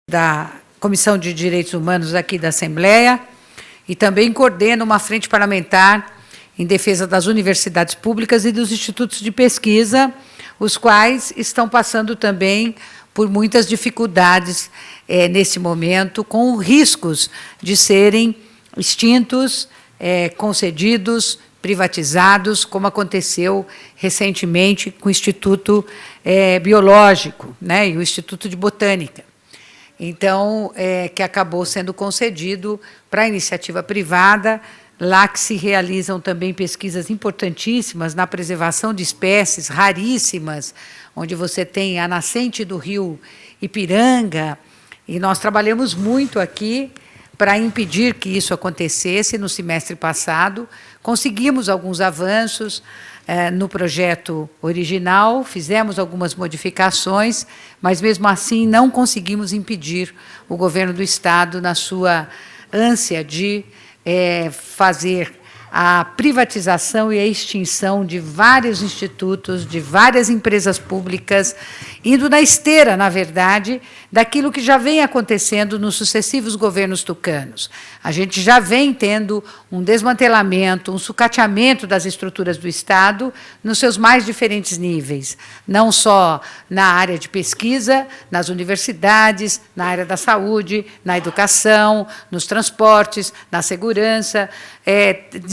da Comissão de Direitos Humanos aqui da Assembleia e também coordeno uma frente parlamentar em defesa das universidades públicas e dos institutos de pesquisa, os quais estão passando também por muitas dificuldades nesse momento, com riscos de serem extintos, concedidos, privatizados, como aconteceu recentemente com o Instituto Biológico, né, e o Instituto de Botânica. Então, que acabou sendo concedido para a iniciativa privada, lá que se realizam também pesquisas importantíssimas na preservação de espécies raríssimas, onde você tem a nascente do rio Ipiranga, e nós trabalhamos muito aqui para impedir que isso acontecesse no semestre passado. Conseguimos alguns avanços no projeto original, fizemos algumas modificações, mas, mesmo assim, não conseguimos impedir o governo do Estado na sua ânsia de fazer a privatização e a extinção de vários institutos, de várias empresas públicas, indo na esteira, na verdade, daquilo que já vem acontecendo nos sucessivos governos tucanos. A gente já vem tendo um desmantelamento, um sucateamento das estruturas do Estado nos seus mais diferentes níveis, não só na área de pesquisa, nas universidades, na área da saúde, na educação, nos transportes, na segurança,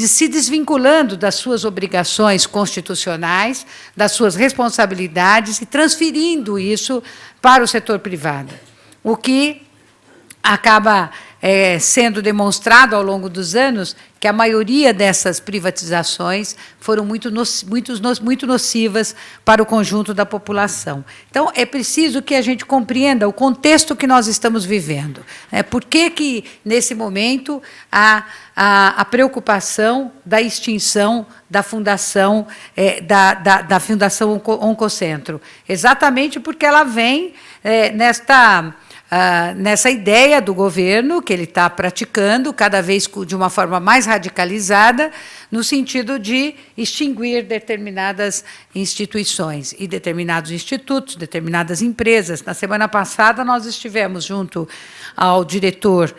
se desvinculando das suas obrigações constitucionais, das suas responsabilidades e transferindo isso para o setor privado, o que acaba sendo demonstrado ao longo dos anos que a maioria dessas privatizações foram muito nocivas para o conjunto da população. Então, é preciso que a gente compreenda o contexto que nós estamos vivendo. Por que, nesse momento, há a preocupação da extinção da Fundação, da Fundação Oncocentro? Exatamente porque ela vem nessa ideia do governo, que ele está praticando, cada vez de uma forma mais radicalizada, no sentido de extinguir determinadas instituições e determinados institutos, determinadas empresas. Na semana passada, nós estivemos junto ao diretor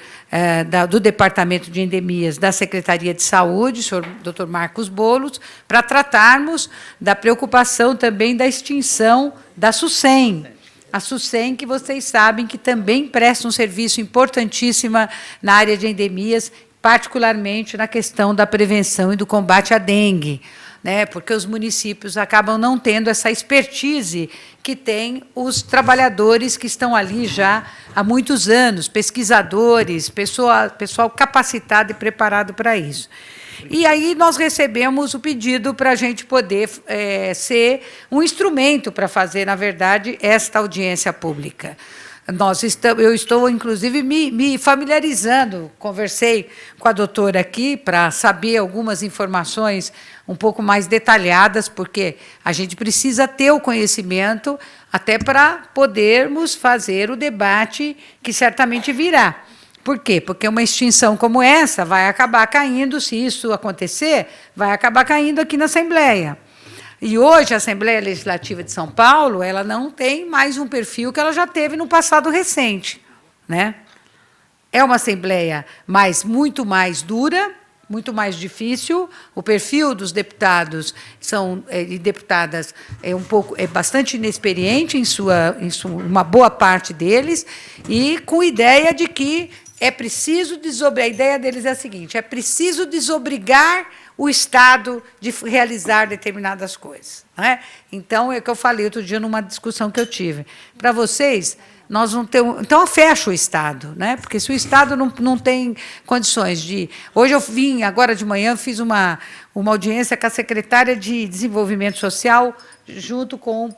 do Departamento de Endemias da Secretaria de Saúde, o senhor Dr. Marcos Boulos, para tratarmos da preocupação também da extinção da SUSEM. A SUSEM, que vocês sabem que também presta um serviço importantíssimo na área de endemias, particularmente na questão da prevenção e do combate à dengue, né, porque os municípios acabam não tendo essa expertise que têm os trabalhadores que estão ali já há muitos anos, pesquisadores, pessoal capacitado e preparado para isso. E aí nós recebemos o pedido para a gente poder ser um instrumento para fazer, na verdade, esta audiência pública. Eu estou, inclusive, me familiarizando, conversei com a doutora aqui para saber algumas informações um pouco mais detalhadas, porque a gente precisa ter o conhecimento até para podermos fazer o debate que certamente virá. Por quê? Porque uma extinção como essa vai acabar caindo, se isso acontecer, vai acabar caindo aqui na Assembleia. E hoje a Assembleia Legislativa de São Paulo, ela não tem mais um perfil que ela já teve no passado recente, né? É uma Assembleia muito mais dura, muito mais difícil. O perfil dos deputados e deputadas é bastante inexperiente uma boa parte deles, e com ideia de que é preciso a ideia deles é a seguinte: é preciso desobrigar o Estado de realizar determinadas coisas, né? Então, é o que eu falei outro dia numa discussão que eu tive. Para vocês, nós não temos. Então, fecha o Estado, né? Porque se o Estado não tem condições de. Hoje eu vim, agora de manhã, fiz uma audiência com a secretária de Desenvolvimento Social, junto com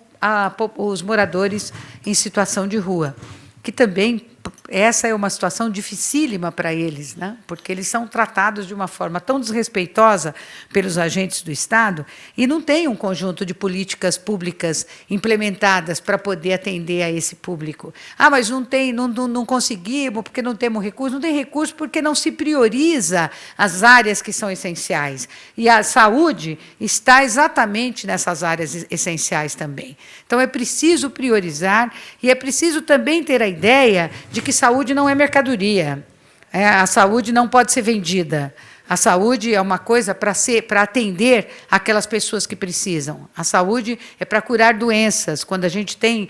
os moradores em situação de rua, que também essa é uma situação dificílima para eles, né? Porque eles são tratados de uma forma tão desrespeitosa pelos agentes do Estado e não tem um conjunto de políticas públicas implementadas para poder atender a esse público. Ah, mas não conseguimos porque não temos recurso. Não tem recurso porque não se prioriza as áreas que são essenciais. E a saúde está exatamente nessas áreas essenciais também. Então, é preciso priorizar e é preciso também ter a ideia de que saúde não é mercadoria. A saúde não pode ser vendida. A saúde é uma coisa para atender aquelas pessoas que precisam. A saúde é para curar doenças. Quando a gente tem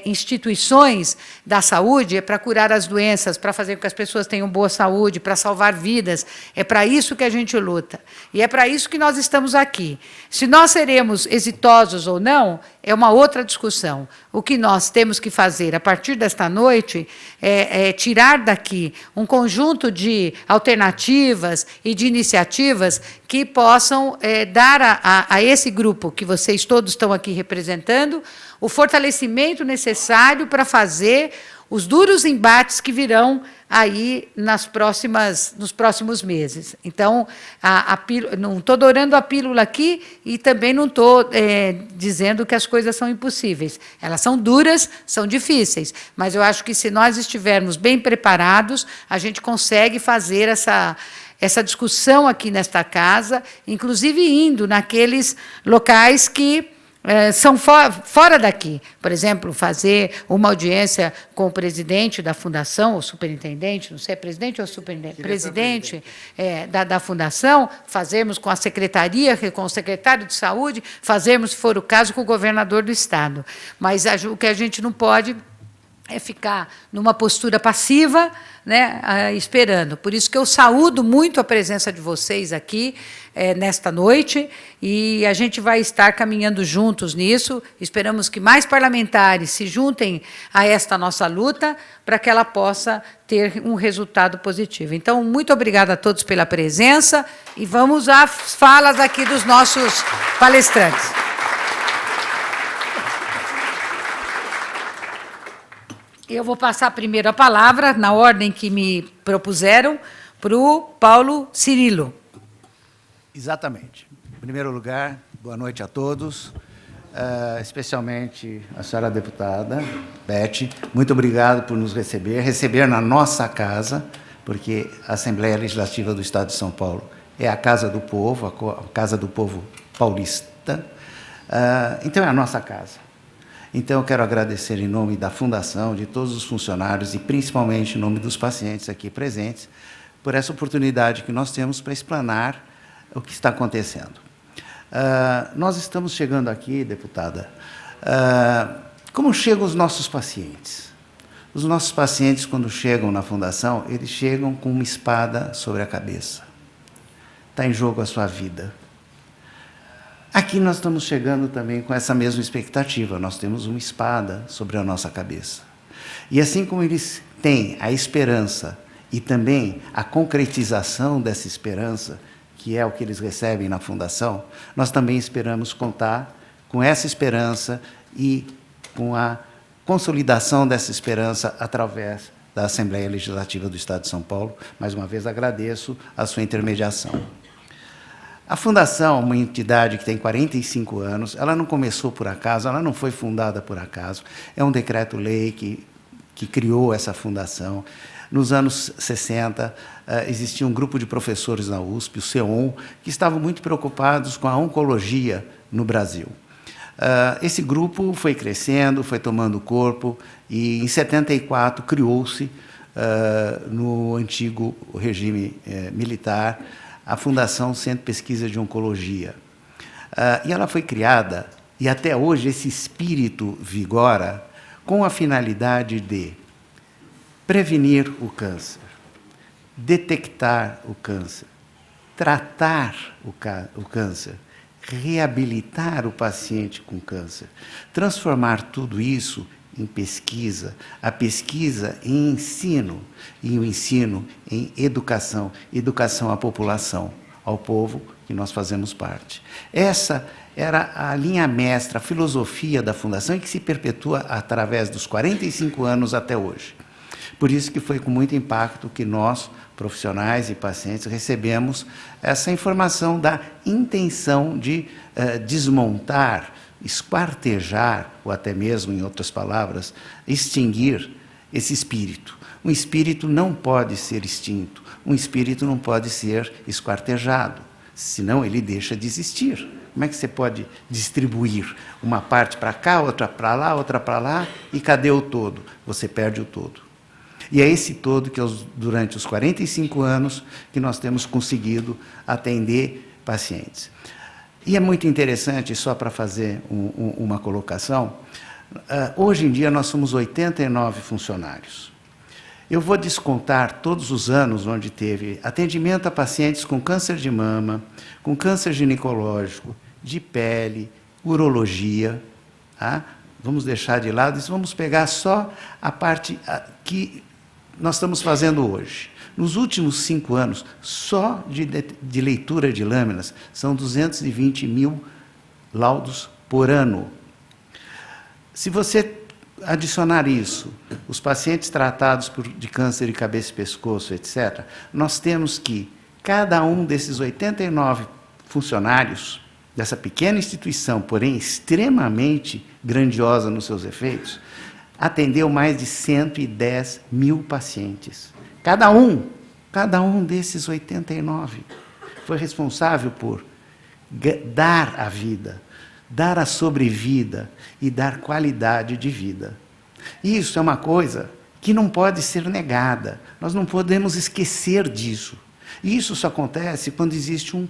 instituições da saúde, é para curar as doenças, para fazer com que as pessoas tenham boa saúde, para salvar vidas. É para isso que a gente luta. E é para isso que nós estamos aqui. Se nós seremos exitosos ou não, é uma outra discussão. O que nós temos que fazer a partir desta noite é tirar daqui um conjunto de alternativas e de iniciativas que possam dar a esse grupo que vocês todos estão aqui representando o fortalecimento necessário para fazer os duros embates que virão aí nos próximos meses. Então, não estou dourando a pílula aqui e também não estou dizendo que as coisas são impossíveis. Elas são duras, são difíceis, mas eu acho que se nós estivermos bem preparados, a gente consegue fazer essa discussão aqui nesta casa, inclusive indo naqueles locais que são fora daqui. Por exemplo, fazer uma audiência com o presidente da fundação, ou superintendente, não sei, é presidente ou superintendente? Presidente da fundação, fazermos com a secretaria, com o secretário de saúde, fazermos, se for o caso, com o governador do Estado. Mas o que a gente não pode é ficar numa postura passiva, né, esperando. Por isso que eu saúdo muito a presença de vocês aqui nesta noite, e a gente vai estar caminhando juntos nisso. Esperamos que mais parlamentares se juntem a esta nossa luta para que ela possa ter um resultado positivo. Então, muito obrigada a todos pela presença e vamos às falas aqui dos nossos palestrantes. Eu vou passar primeiro a palavra, na ordem que me propuseram, para o Paulo Cirilo. Exatamente. Em primeiro lugar, boa noite a todos, especialmente a senhora deputada Beth. Muito obrigado por nos receber na nossa casa, porque a Assembleia Legislativa do Estado de São Paulo é a casa do povo, a casa do povo paulista. Então, é a nossa casa. Então, eu quero agradecer em nome da Fundação, de todos os funcionários e principalmente em nome dos pacientes aqui presentes, por essa oportunidade que nós temos para explanar o que está acontecendo. Nós estamos chegando aqui, deputada, como chegam os nossos pacientes? Os nossos pacientes, quando chegam na Fundação, eles chegam com uma espada sobre a cabeça. Está em jogo a sua vida. Aqui nós estamos chegando também com essa mesma expectativa. Nós temos uma espada sobre a nossa cabeça. E assim como eles têm a esperança e também a concretização dessa esperança, que é o que eles recebem na Fundação, nós também esperamos contar com essa esperança e com a consolidação dessa esperança através da Assembleia Legislativa do Estado de São Paulo. Mais uma vez, agradeço a sua intermediação. A Fundação, uma entidade que tem 45 anos, ela não começou por acaso, ela não foi fundada por acaso. É um decreto-lei que criou essa fundação. Nos anos 60, existia um grupo de professores na USP, o CEON, que estavam muito preocupados com a oncologia no Brasil. Esse grupo foi crescendo, foi tomando corpo, e em 74 criou-se, no antigo regime militar, a Fundação Centro de Pesquisa de Oncologia. E ela foi criada, e até hoje esse espírito vigora, com a finalidade de prevenir o câncer, detectar o câncer, tratar o câncer, reabilitar o paciente com câncer, transformar tudo isso em pesquisa, a pesquisa em ensino, e o ensino em educação, educação à população, ao povo que nós fazemos parte. Essa era a linha mestra, a filosofia da Fundação, e que se perpetua através dos 45 anos até hoje. Por isso que foi com muito impacto que nós, profissionais e pacientes, recebemos essa informação da intenção de desmontar, esquartejar, ou até mesmo, em outras palavras, extinguir esse espírito. Um espírito não pode ser extinto, um espírito não pode ser esquartejado, senão ele deixa de existir. Como é que você pode distribuir uma parte para cá, outra para lá, e cadê o todo? Você perde o todo. E é esse todo que, durante os 45 anos, que nós temos conseguido atender pacientes. E é muito interessante, só para fazer uma colocação, hoje em dia nós somos 89 funcionários. Eu vou descontar todos os anos onde teve atendimento a pacientes com câncer de mama, com câncer ginecológico, de pele, urologia. Tá? Vamos deixar de lado isso, vamos pegar só a parte que nós estamos fazendo hoje. Nos últimos 5 anos, só de leitura de lâminas, são 220 mil laudos por ano. Se você adicionar isso, os pacientes tratados de câncer de cabeça e pescoço, etc., nós temos que, cada um desses 89 funcionários, dessa pequena instituição, porém extremamente grandiosa nos seus efeitos, atendeu mais de 110 mil pacientes. Cada um desses 89 foi responsável por dar a vida, dar a sobrevida e dar qualidade de vida. Isso é uma coisa que não pode ser negada. Nós não podemos esquecer disso. Isso só acontece quando existe uma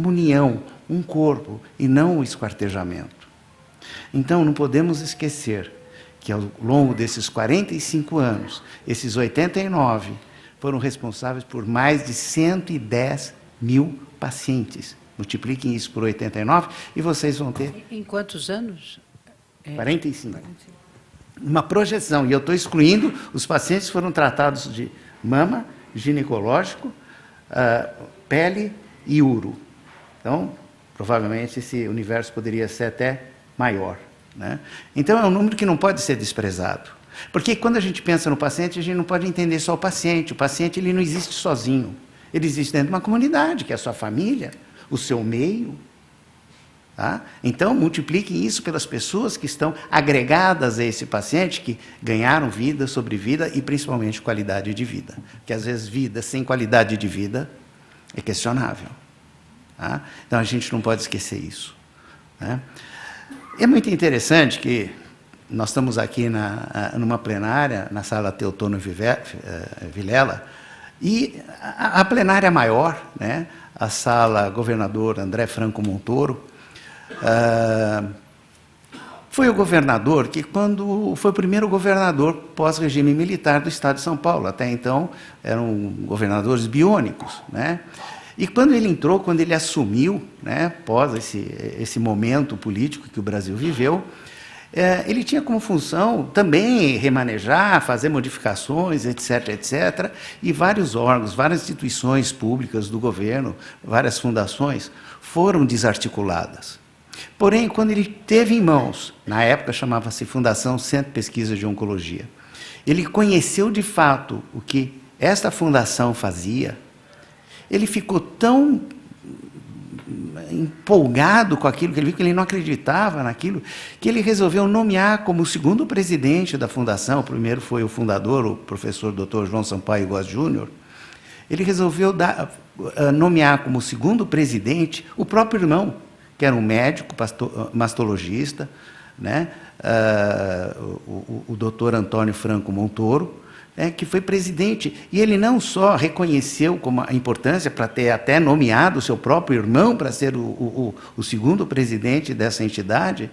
união, um corpo, e não o esquartejamento. Então, não podemos esquecer que, ao longo desses 45 anos, esses 89 foram responsáveis por mais de 110 mil pacientes. Multipliquem isso por 89 e vocês vão ter... Em quantos anos? 45. Uma projeção. E eu estou excluindo os pacientes que foram tratados de mama, ginecológico, pele e uro. Então, provavelmente, esse universo poderia ser até maior. Né? Então, é um número que não pode ser desprezado. Porque quando a gente pensa no paciente, a gente não pode entender só o paciente. O paciente ele não existe sozinho. Ele existe dentro de uma comunidade, que é a sua família, o seu meio. Tá? Então, multipliquem isso pelas pessoas que estão agregadas a esse paciente, que ganharam vida, sobrevida e, principalmente, qualidade de vida. Porque, às vezes, vida sem qualidade de vida é questionável. Tá? Então, a gente não pode esquecer isso. Né? É muito interessante que nós estamos aqui numa plenária, na sala Teotônio Vilela, e a plenária maior, né, a sala governador André Franco Montoro, foi o governador que, quando foi o primeiro governador pós-regime militar do estado de São Paulo, até então eram governadores biônicos, né? E quando ele entrou, quando ele assumiu, né, pós esse momento político que o Brasil viveu, ele tinha como função também remanejar, fazer modificações, etc., etc., e vários órgãos, várias instituições públicas do governo, várias fundações, foram desarticuladas. Porém, quando ele teve em mãos, na época chamava-se Fundação Centro de Pesquisa de Oncologia, ele conheceu de fato o que esta fundação fazia, ele ficou tão empolgado com aquilo que ele viu, que ele não acreditava naquilo, que ele resolveu nomear como segundo presidente da fundação, o primeiro foi o fundador, o professor Dr. João Sampaio Góes Júnior, ele resolveu nomear como segundo presidente o próprio irmão, que era um médico, mastologista, né? O doutor Antônio Franco Montoro, que foi presidente, e ele não só reconheceu como a importância para ter até nomeado o seu próprio irmão para ser o segundo presidente dessa entidade,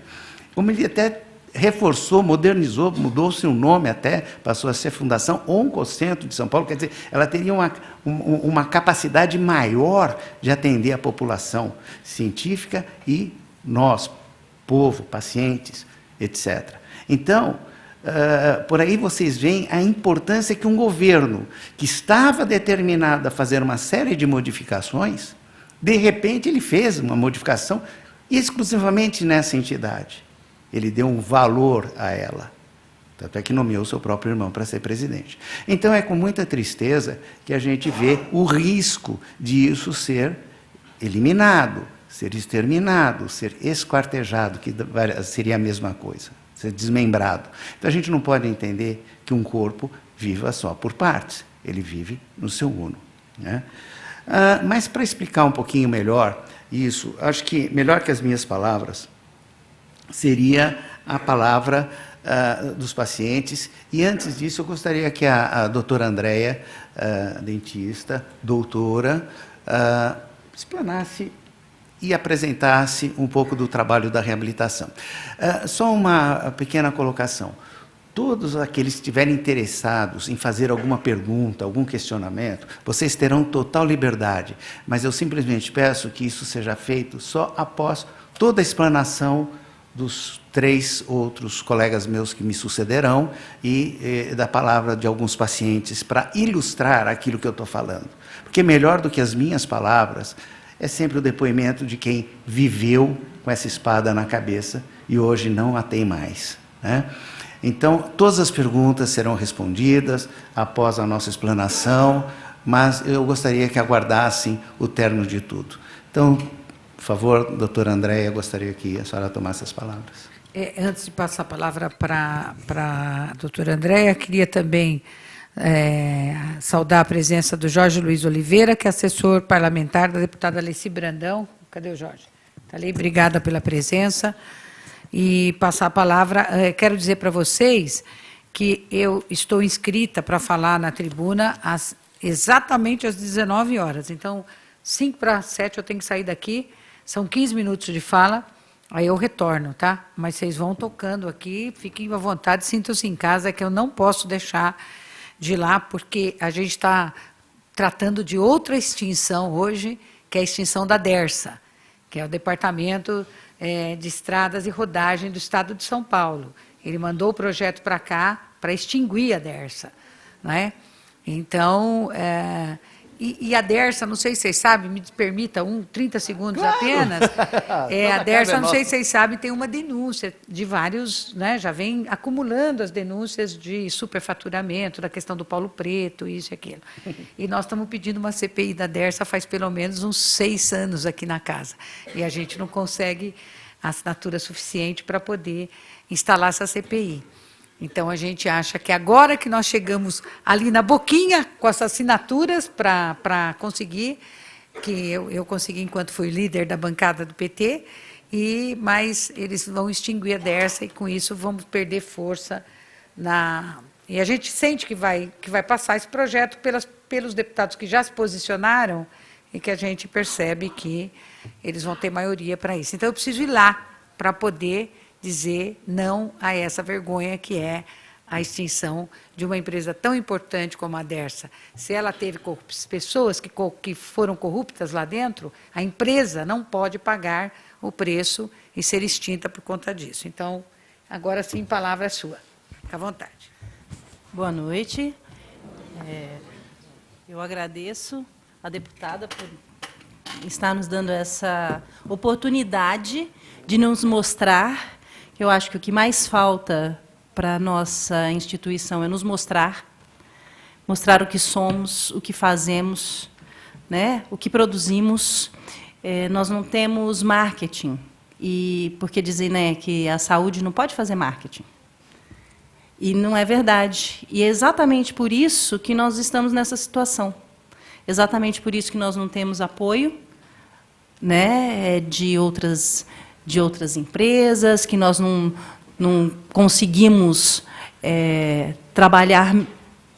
como ele até reforçou, modernizou, mudou seu nome até, passou a ser Fundação Oncocentro de São Paulo, quer dizer, ela teria uma capacidade maior de atender a população científica e nós, povo, pacientes, etc. Então, por aí vocês veem a importância que um governo que estava determinado a fazer uma série de modificações, de repente ele fez uma modificação exclusivamente nessa entidade. Ele deu um valor a ela. Tanto é que nomeou seu próprio irmão para ser presidente. Então, é com muita tristeza que a gente vê o risco de isso ser eliminado, ser exterminado, ser esquartejado, que seria a mesma coisa, ser desmembrado. Então, a gente não pode entender que um corpo viva só por partes, ele vive no seu uno, né? Mas, para explicar um pouquinho melhor isso, acho que melhor que as minhas palavras seria a palavra dos pacientes. E, antes disso, eu gostaria que a doutora Andréia, dentista, doutora, explanasse e apresentasse um pouco do trabalho da reabilitação. Só uma pequena colocação. Todos aqueles que estiverem interessados em fazer alguma pergunta, algum questionamento, vocês terão total liberdade, mas eu simplesmente peço que isso seja feito só após toda a explanação dos 3 outros colegas meus que me sucederão e da palavra de alguns pacientes para ilustrar aquilo que eu estou falando. Porque melhor do que as minhas palavras é sempre o depoimento de quem viveu com essa espada na cabeça e hoje não a tem mais, né? Então, todas as perguntas serão respondidas após a nossa explanação, mas eu gostaria que aguardassem o término de tudo. Então, por favor, doutora Andréia, gostaria que a senhora tomasse as palavras. Antes de passar a palavra para a doutora Andréia, queria também saudar a presença do Jorge Luiz Oliveira, que é assessor parlamentar da deputada Alessi Brandão. Cadê o Jorge? Está ali, obrigada pela presença. E passar a palavra, quero dizer para vocês que eu estou inscrita para falar na tribuna exatamente às 19 horas. Então, 5 para 7 eu tenho que sair daqui, são 15 minutos de fala, aí eu retorno, tá? Mas vocês vão tocando aqui, fiquem à vontade, sintam-se em casa, que eu não posso deixar de ir lá, porque a gente está tratando de outra extinção hoje, que é a extinção da DERSA, que é o Departamento de Estradas e Rodagem do Estado de São Paulo. Ele mandou o projeto para cá para extinguir a DERSA, não é? Então, e a DERSA, não sei se vocês sabem, me permita 30 segundos claro. Apenas. A DERSA, não sei se vocês sabem, tem uma denúncia de vários, né, já vem acumulando as denúncias de superfaturamento, da questão do Paulo Preto, isso e aquilo. E nós estamos pedindo uma CPI da DERSA faz pelo menos uns 6 anos aqui na casa. E a gente não consegue assinatura suficiente para poder instalar essa CPI. Então, a gente acha que agora que nós chegamos ali na boquinha com as assinaturas para conseguir, que eu consegui enquanto fui líder da bancada do PT, mas eles vão extinguir a DERSA e, com isso, vamos perder força. E a gente sente que vai passar esse projeto pelos deputados que já se posicionaram e que a gente percebe que eles vão ter maioria para isso. Então, eu preciso ir lá para poder dizer não a essa vergonha que é a extinção de uma empresa tão importante como a DERSA. Se ela teve pessoas que foram corruptas lá dentro, a empresa não pode pagar o preço e ser extinta por conta disso. Então, agora sim, a palavra é sua. Fique à vontade. Boa noite. Eu agradeço a deputada por estar nos dando essa oportunidade de nos mostrar. Eu acho que o que mais falta para a nossa instituição é nos mostrar o que somos, o que fazemos, né? O que produzimos. Nós não temos marketing, porque dizem, né, que a saúde não pode fazer marketing. E não é verdade. E é exatamente por isso que nós estamos nessa situação. Exatamente por isso que nós não temos apoio, né, de outras empresas, que nós não conseguimos trabalhar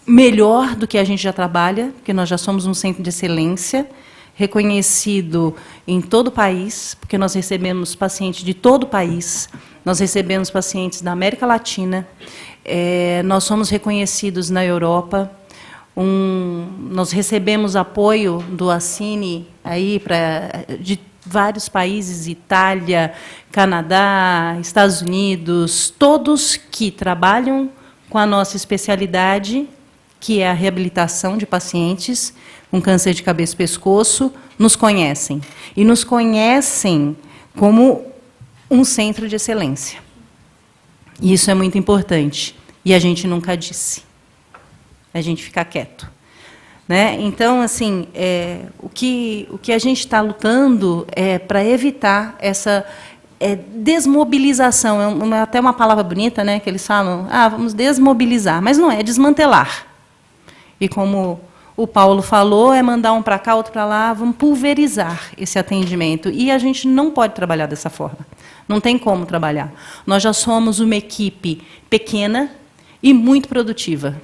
melhor do que a gente já trabalha, porque nós já somos um centro de excelência, reconhecido em todo o país, porque nós recebemos pacientes de todo o país, nós recebemos pacientes da América Latina, nós somos reconhecidos na Europa, nós recebemos apoio do Assine aí de vários países, Itália, Canadá, Estados Unidos, todos que trabalham com a nossa especialidade, que é a reabilitação de pacientes com câncer de cabeça e pescoço, nos conhecem. E nos conhecem como um centro de excelência. E isso é muito importante. E a gente nunca disse. A gente fica quieto. Né? Então, assim, o que a gente está lutando é para evitar essa desmobilização. É até uma palavra bonita, né, que eles falam, vamos desmobilizar, mas não é desmantelar. E como o Paulo falou, é mandar um para cá, outro para lá, vamos pulverizar esse atendimento. E a gente não pode trabalhar dessa forma. Não tem como trabalhar. Nós já somos uma equipe pequena e muito produtiva,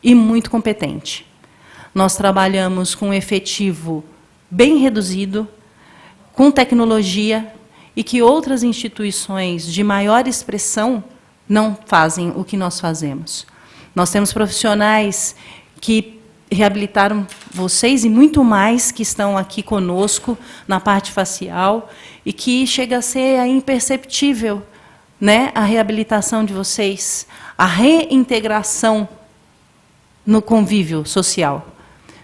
e muito competente. Nós trabalhamos com um efetivo bem reduzido, com tecnologia, e que outras instituições de maior expressão não fazem o que nós fazemos. Nós temos profissionais que reabilitaram vocês e muito mais que estão aqui conosco na parte facial e que chega a ser imperceptível, né, a reabilitação de vocês, a reintegração no convívio social.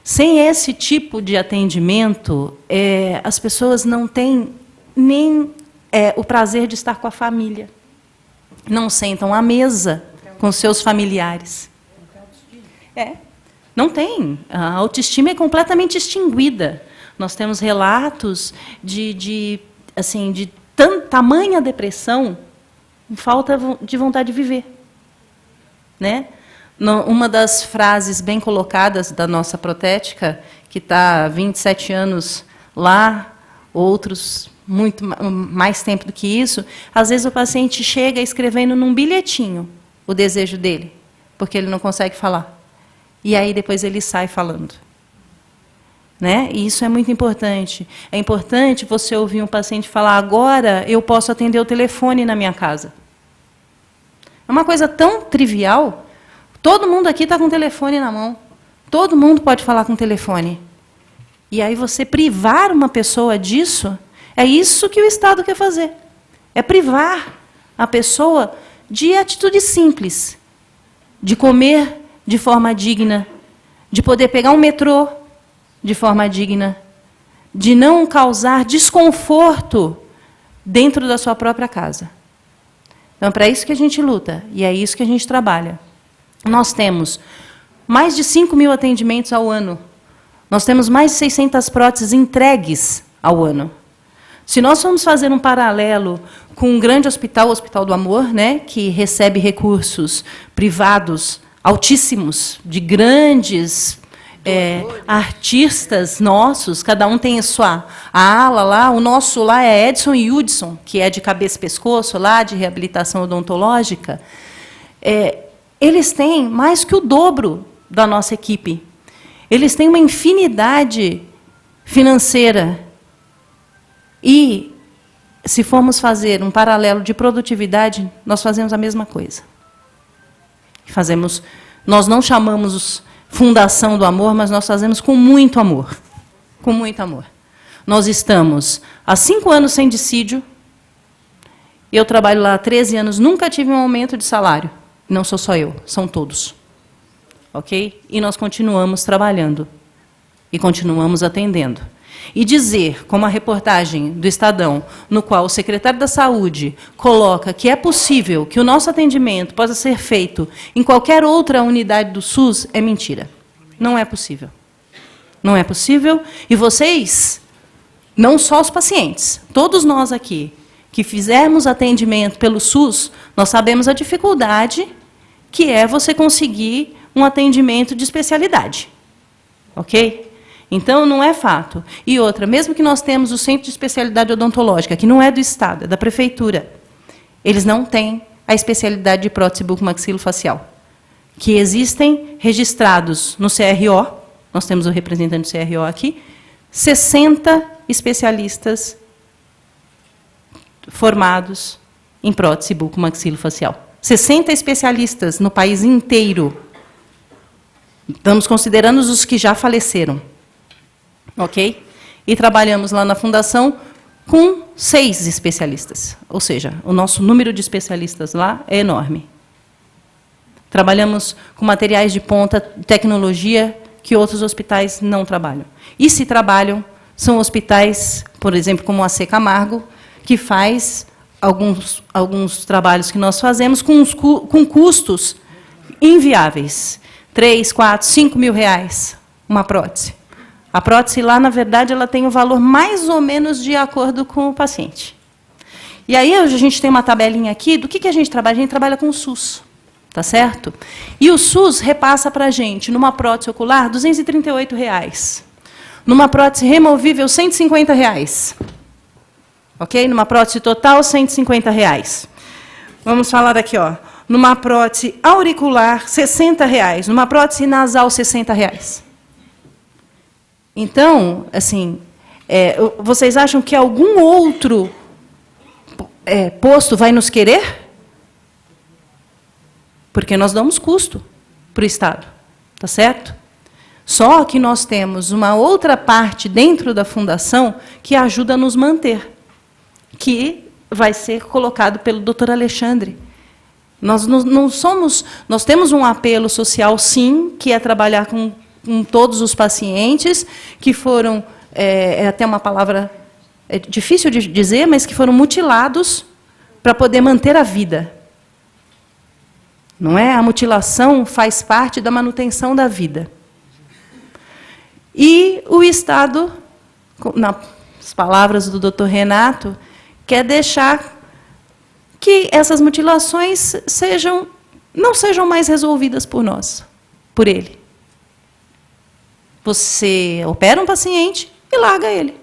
Sem esse tipo de atendimento, as pessoas não têm nem o prazer de estar com a família. Não sentam à mesa com seus familiares. Não tem. A autoestima é completamente extinguida. Nós temos relatos de tamanha depressão, falta de vontade de viver. Né? Uma das frases bem colocadas da nossa protética, que está há 27 anos lá, outros muito mais tempo do que isso, às vezes o paciente chega escrevendo num bilhetinho o desejo dele, porque ele não consegue falar. E aí depois ele sai falando. Né? E isso é muito importante. É importante você ouvir um paciente falar, agora eu posso atender o telefone na minha casa. É uma coisa tão trivial. Todo mundo aqui está com o telefone na mão. Todo mundo pode falar com o telefone. E aí você privar uma pessoa disso, é isso que o Estado quer fazer. É privar a pessoa de atitudes simples. De comer de forma digna, de poder pegar um metrô de forma digna, de não causar desconforto dentro da sua própria casa. Então, é para isso que a gente luta, e é isso que a gente trabalha. Nós temos mais de 5.000 atendimentos ao ano. Nós temos mais de 600 próteses entregues ao ano. Se nós formos fazer um paralelo com um grande hospital, o Hospital do Amor, né, que recebe recursos privados altíssimos, de grandes artistas nossos, cada um tem a sua ala lá, o nosso lá é Edson e Hudson, que é de cabeça e pescoço, lá de reabilitação odontológica. Eles têm mais que o dobro da nossa equipe. Eles têm uma infinidade financeira. E, se formos fazer um paralelo de produtividade, nós fazemos a mesma coisa. Nós não chamamos Fundação do Amor, mas nós fazemos com muito amor. Com muito amor. Nós estamos há 5 anos sem dissídio. Eu trabalho lá há 13 anos, nunca tive um aumento de salário. Não sou só eu, são todos. Ok? E nós continuamos trabalhando. E continuamos atendendo. E dizer, como a reportagem do Estadão, no qual o secretário da Saúde coloca que é possível que o nosso atendimento possa ser feito em qualquer outra unidade do SUS, é mentira. Não é possível. Não é possível. E vocês, não só os pacientes, todos nós aqui, que fizermos atendimento pelo SUS, nós sabemos a dificuldade que é você conseguir um atendimento de especialidade. Ok? Então, não é fato. E outra, mesmo que nós temos o Centro de Especialidade Odontológica, que não é do Estado, é da Prefeitura, eles não têm a especialidade de prótese bucomaxilofacial, que existem registrados no CRO, nós temos o representante do CRO aqui, 60 especialistas formados em prótese bucomaxilofacial. 60 especialistas no país inteiro. Estamos considerando os que já faleceram. Ok? E trabalhamos lá na Fundação com 6 especialistas. Ou seja, o nosso número de especialistas lá é enorme. Trabalhamos com materiais de ponta, tecnologia, que outros hospitais não trabalham. E se trabalham, são hospitais, por exemplo, como a AC Camargo, que faz alguns trabalhos que nós fazemos com custos inviáveis. 3, 4, 5 mil reais uma prótese. A prótese lá, na verdade, ela tem um valor mais ou menos de acordo com o paciente. E aí a gente tem uma tabelinha aqui do que a gente trabalha. A gente trabalha com o SUS, tá certo? E o SUS repassa para a gente, numa prótese ocular, R$ 238. Numa prótese removível, R$ 150. Ok? Numa prótese total, R$ 150. Vamos falar aqui, ó. Numa prótese auricular, R$ 60. Numa prótese nasal, R$ 60. Então, assim, vocês acham que algum outro posto vai nos querer? Porque nós damos custo para o Estado, tá certo? Só que nós temos uma outra parte dentro da fundação que ajuda a nos manter, que vai ser colocado pelo Dr. Alexandre. Nós não somos, nós temos um apelo social, sim, que é trabalhar com todos os pacientes que foram, até uma palavra difícil de dizer, mas que foram mutilados para poder manter a vida. Não é? A mutilação faz parte da manutenção da vida. E o Estado, nas palavras do Dr. Renato, quer deixar que essas mutilações não sejam mais resolvidas por nós, por ele. Você opera um paciente e larga ele.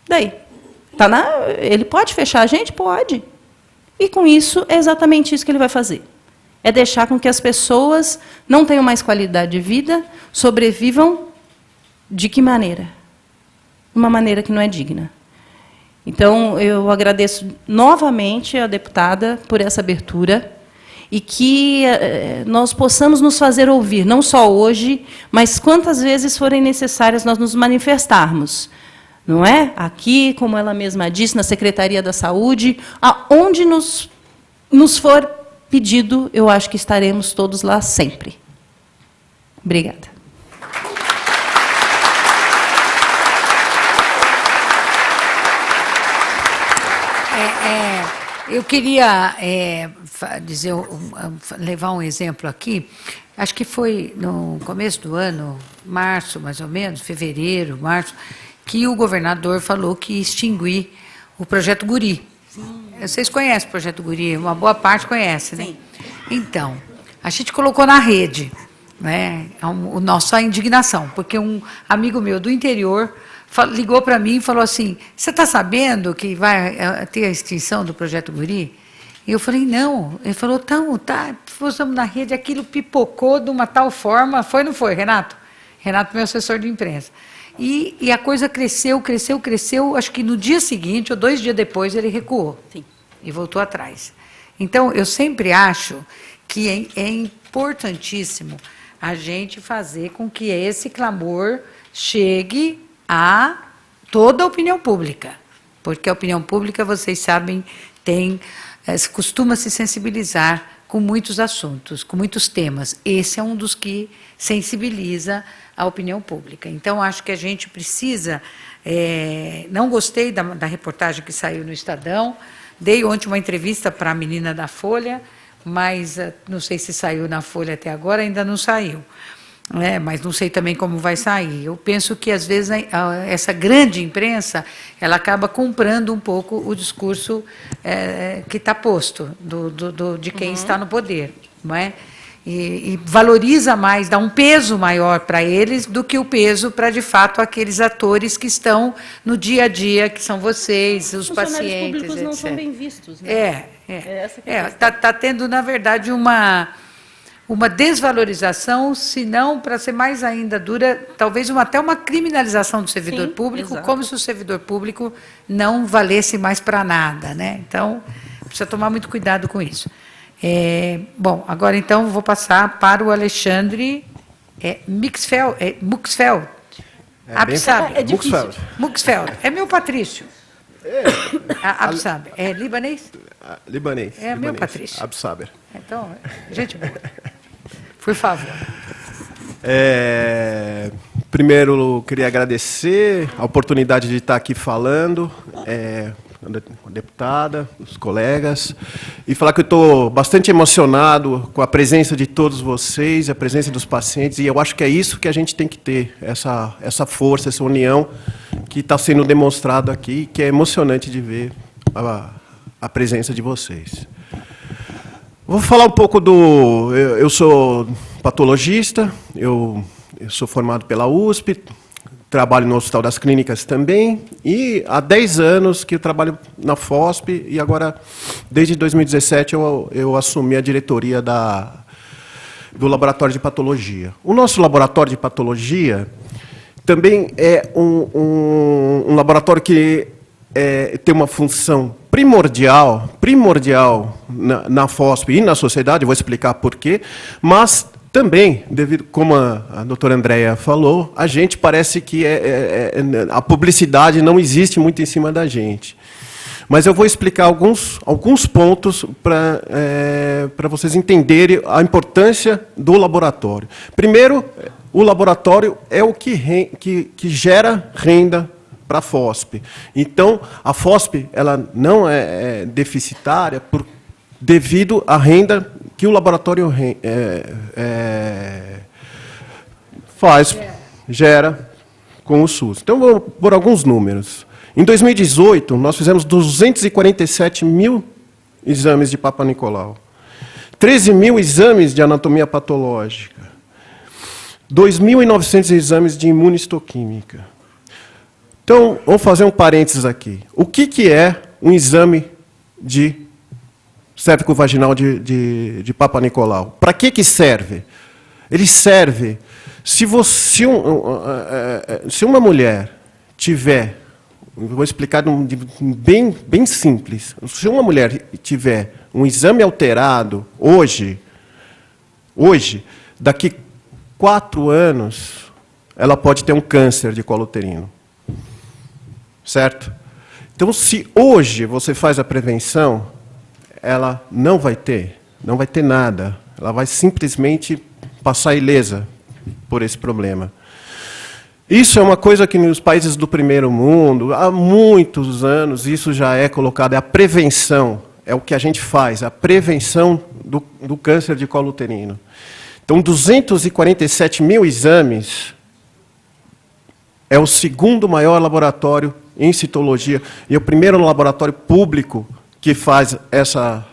Daí, ele pode fechar a gente? Pode. E, com isso, é exatamente isso que ele vai fazer. É deixar com que as pessoas não tenham mais qualidade de vida, sobrevivam de que maneira? Uma maneira que não é digna. Então, eu agradeço novamente à deputada por essa abertura e que nós possamos nos fazer ouvir, não só hoje, mas quantas vezes forem necessárias nós nos manifestarmos. Não é? Aqui, como ela mesma disse, na Secretaria da Saúde, aonde nos for pedido, eu acho que estaremos todos lá sempre. Obrigada. Eu queria levar um exemplo aqui. Acho que foi no começo do ano, março, mais ou menos, fevereiro, março, que o governador falou que ia extinguir o Projeto Guri. Sim. Vocês conhecem o Projeto Guri? Uma boa parte conhece, né? Sim. Então, a gente colocou na rede, né, a nossa indignação, porque um amigo meu do interior ligou para mim e falou assim: você está sabendo que vai ter a extinção do Projeto Guri? E eu falei: não. Ele falou: tá, postamos na rede, aquilo pipocou de uma tal forma. Foi ou não foi, Renato? Renato, meu assessor de imprensa. E a coisa cresceu, acho que no dia seguinte, ou 2 dias depois, ele recuou. Sim. E voltou atrás. Então, eu sempre acho que é importantíssimo a gente fazer com que esse clamor chegue a toda a opinião pública. Porque a opinião pública, vocês sabem, costuma se sensibilizar com muitos assuntos, com muitos temas. Esse é um dos que sensibiliza a opinião pública. Então, acho que a gente precisa... não gostei da reportagem que saiu no Estadão, dei ontem uma entrevista para a menina da Folha, mas não sei se saiu na Folha até agora, ainda não saiu. Mas não sei também como vai sair. Eu penso que, às vezes, essa grande imprensa ela acaba comprando um pouco o discurso que está posto de quem está no poder, não é? E valoriza mais, dá um peso maior para eles do que o peso para, de fato, aqueles atores que estão no dia a dia, que são vocês, os pacientes, públicos etc. não são bem vistos, né? Está tendo, na verdade, uma desvalorização, se não, para ser mais ainda dura, talvez até uma criminalização do servidor público, exato. Como se o servidor público não valesse mais para nada, né? Então, precisa tomar muito cuidado com isso. Bom, agora, então, vou passar para o Alexandre Muxfeld. Absab. É difícil. Muxfeld. É meu Patrício. Absab. É libanês? Libanês. Meu Patrício. Absaber. Então, gente boa. Por favor. Primeiro, queria agradecer a oportunidade de estar aqui falando. a deputada, os colegas, e falar que eu estou bastante emocionado com a presença de todos vocês, a presença dos pacientes, e eu acho que é isso que a gente tem que ter, essa força, essa união que está sendo demonstrado aqui, que é emocionante de ver a presença de vocês. Vou falar um pouco do... Eu sou patologista, eu sou formado pela USP, trabalho no Hospital das Clínicas também, e há 10 anos que eu trabalho na FOSP, e agora, desde 2017, eu assumi a diretoria do Laboratório de Patologia. O nosso Laboratório de Patologia também é um laboratório que tem uma função primordial na FOSP e na sociedade, vou explicar por quê, mas também, devido, como a doutora Andréia falou, a gente parece que a publicidade não existe muito em cima da gente. Mas eu vou explicar alguns pontos para vocês entenderem a importância do laboratório. Primeiro, o laboratório é o que gera renda para a FOSP. Então, a FOSP ela não é deficitária devido à renda que o laboratório gera com o SUS. Então, vou pôr alguns números. Em 2018, nós fizemos 247 mil exames de Papa Nicolau, 13 mil exames de anatomia patológica, 2.900 exames de imunistoquímica. Então, vamos fazer um parênteses aqui. O que é um exame de cérvico-vaginal de Papa Nicolau? Para que serve? Ele serve, se uma mulher tiver, vou explicar bem simples, se uma mulher tiver um exame alterado hoje, daqui 4 anos, ela pode ter um câncer de colo uterino. Certo? Então, se hoje você faz a prevenção, ela não vai ter nada. Ela vai simplesmente passar ilesa por esse problema. Isso é uma coisa que nos países do primeiro mundo, há muitos anos, isso já é colocado, é a prevenção, é o que a gente faz, a prevenção do câncer de colo uterino. Então, 247 mil exames é o segundo maior laboratório em citologia, e o primeiro laboratório público que faz essa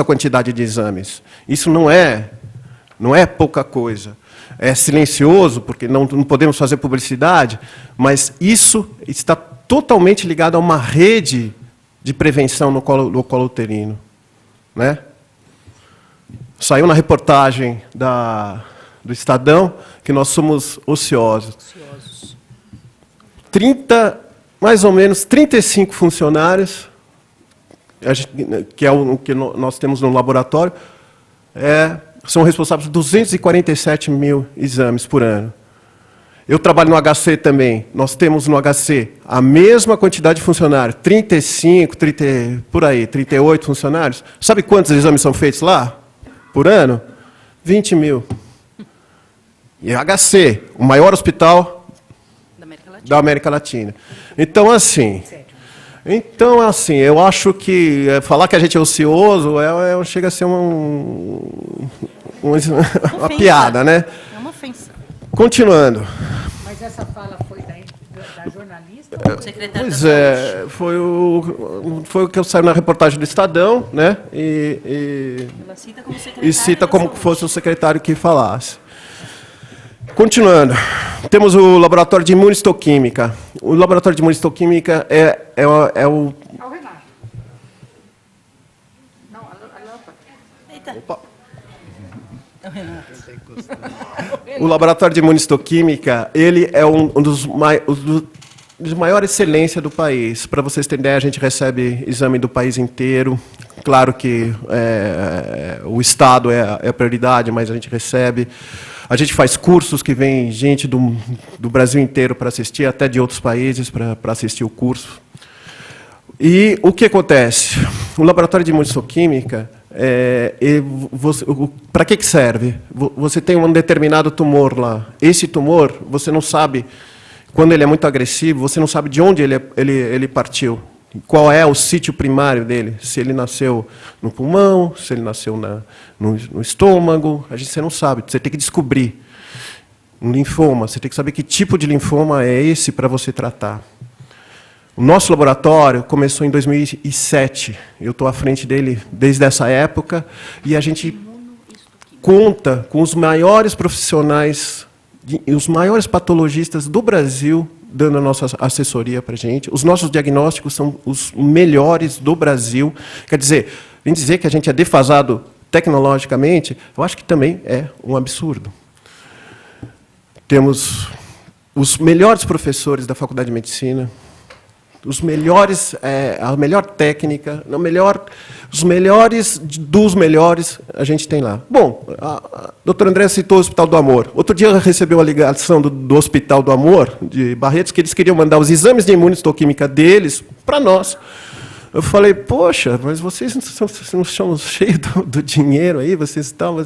quantidade de exames. Isso não é pouca coisa. É silencioso, porque não podemos fazer publicidade, mas isso está totalmente ligado a uma rede de prevenção no colo uterino. Né? Saiu na reportagem do Estadão que nós somos ociosos. Mais ou menos 35 funcionários, que é o que nós temos no laboratório, são responsáveis por 247 mil exames por ano. Eu trabalho no HC também. Nós temos no HC a mesma quantidade de funcionários, 35, 38 funcionários. Sabe quantos exames são feitos lá por ano? 20 mil. E HC, o maior hospital da América Latina. Então, assim, eu acho que falar que a gente é ocioso chega a ser uma piada, né? É uma ofensa. Continuando. Mas essa fala foi da jornalista? Pois é, foi o que eu saí na reportagem do Estadão, né? Ela cita como secretária. E cita como que fosse o secretário que falasse. Continuando, temos o laboratório de imunistoquímica. O laboratório de imunistoquímica é o... Ao Renato. Não, a lâmpada. Eita. Opa. O laboratório de imunistoquímica, ele é um dos de maior excelência do país. Para vocês terem ideia, a gente recebe exame do país inteiro. Claro que o Estado é a prioridade, mas a gente recebe. A gente faz cursos que vem gente do Brasil inteiro para assistir, até de outros países para assistir o curso. E o que acontece? O laboratório de imunistoquímica, para que serve? Você tem um determinado tumor lá. Esse tumor, você não sabe, quando ele é muito agressivo, você não sabe de onde ele partiu. qual é o sítio primário dele, se ele nasceu no pulmão, se ele nasceu no estômago, você não sabe, você tem que descobrir. Um linfoma, você tem que saber que tipo de linfoma é esse para você tratar. O nosso laboratório começou em 2007, eu estou à frente dele desde essa época, e a gente conta com os maiores profissionais, os maiores patologistas do Brasil, dando a nossa assessoria para a gente. Os nossos diagnósticos são os melhores do Brasil. Quer dizer, em dizer que a gente é defasado tecnologicamente, eu acho que também é um absurdo. Temos os melhores professores da Faculdade de Medicina, os melhores, a melhor técnica, os melhores dos melhores a gente tem lá. Bom, a doutora Andréa citou o Hospital do Amor. Outro dia eu recebi uma ligação do Hospital do Amor, de Barretos, que eles queriam mandar os exames de imunistoquímica deles para nós. Eu falei, poxa, mas vocês não são cheios do dinheiro aí, vocês estão...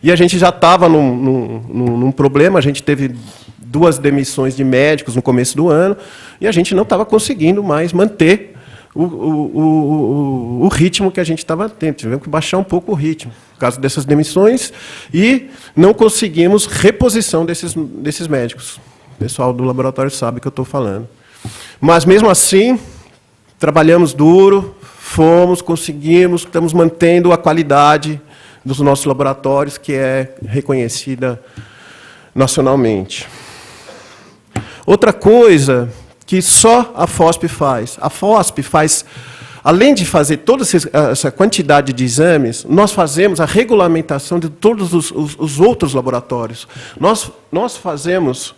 E a gente já estava num problema, a gente teve 2 demissões de médicos no começo do ano, e a gente não estava conseguindo mais manter o ritmo que a gente estava tendo. Tivemos que baixar um pouco o ritmo, por causa dessas demissões, e não conseguimos reposição desses médicos. O pessoal do laboratório sabe o que eu estou falando. Mas, mesmo assim, trabalhamos duro, conseguimos, estamos mantendo a qualidade dos nossos laboratórios, que é reconhecida nacionalmente. Outra coisa que só a FOSP faz. A FOSP faz, além de fazer toda essa quantidade de exames, nós fazemos a regulamentação de todos os outros laboratórios. Nós fazemos,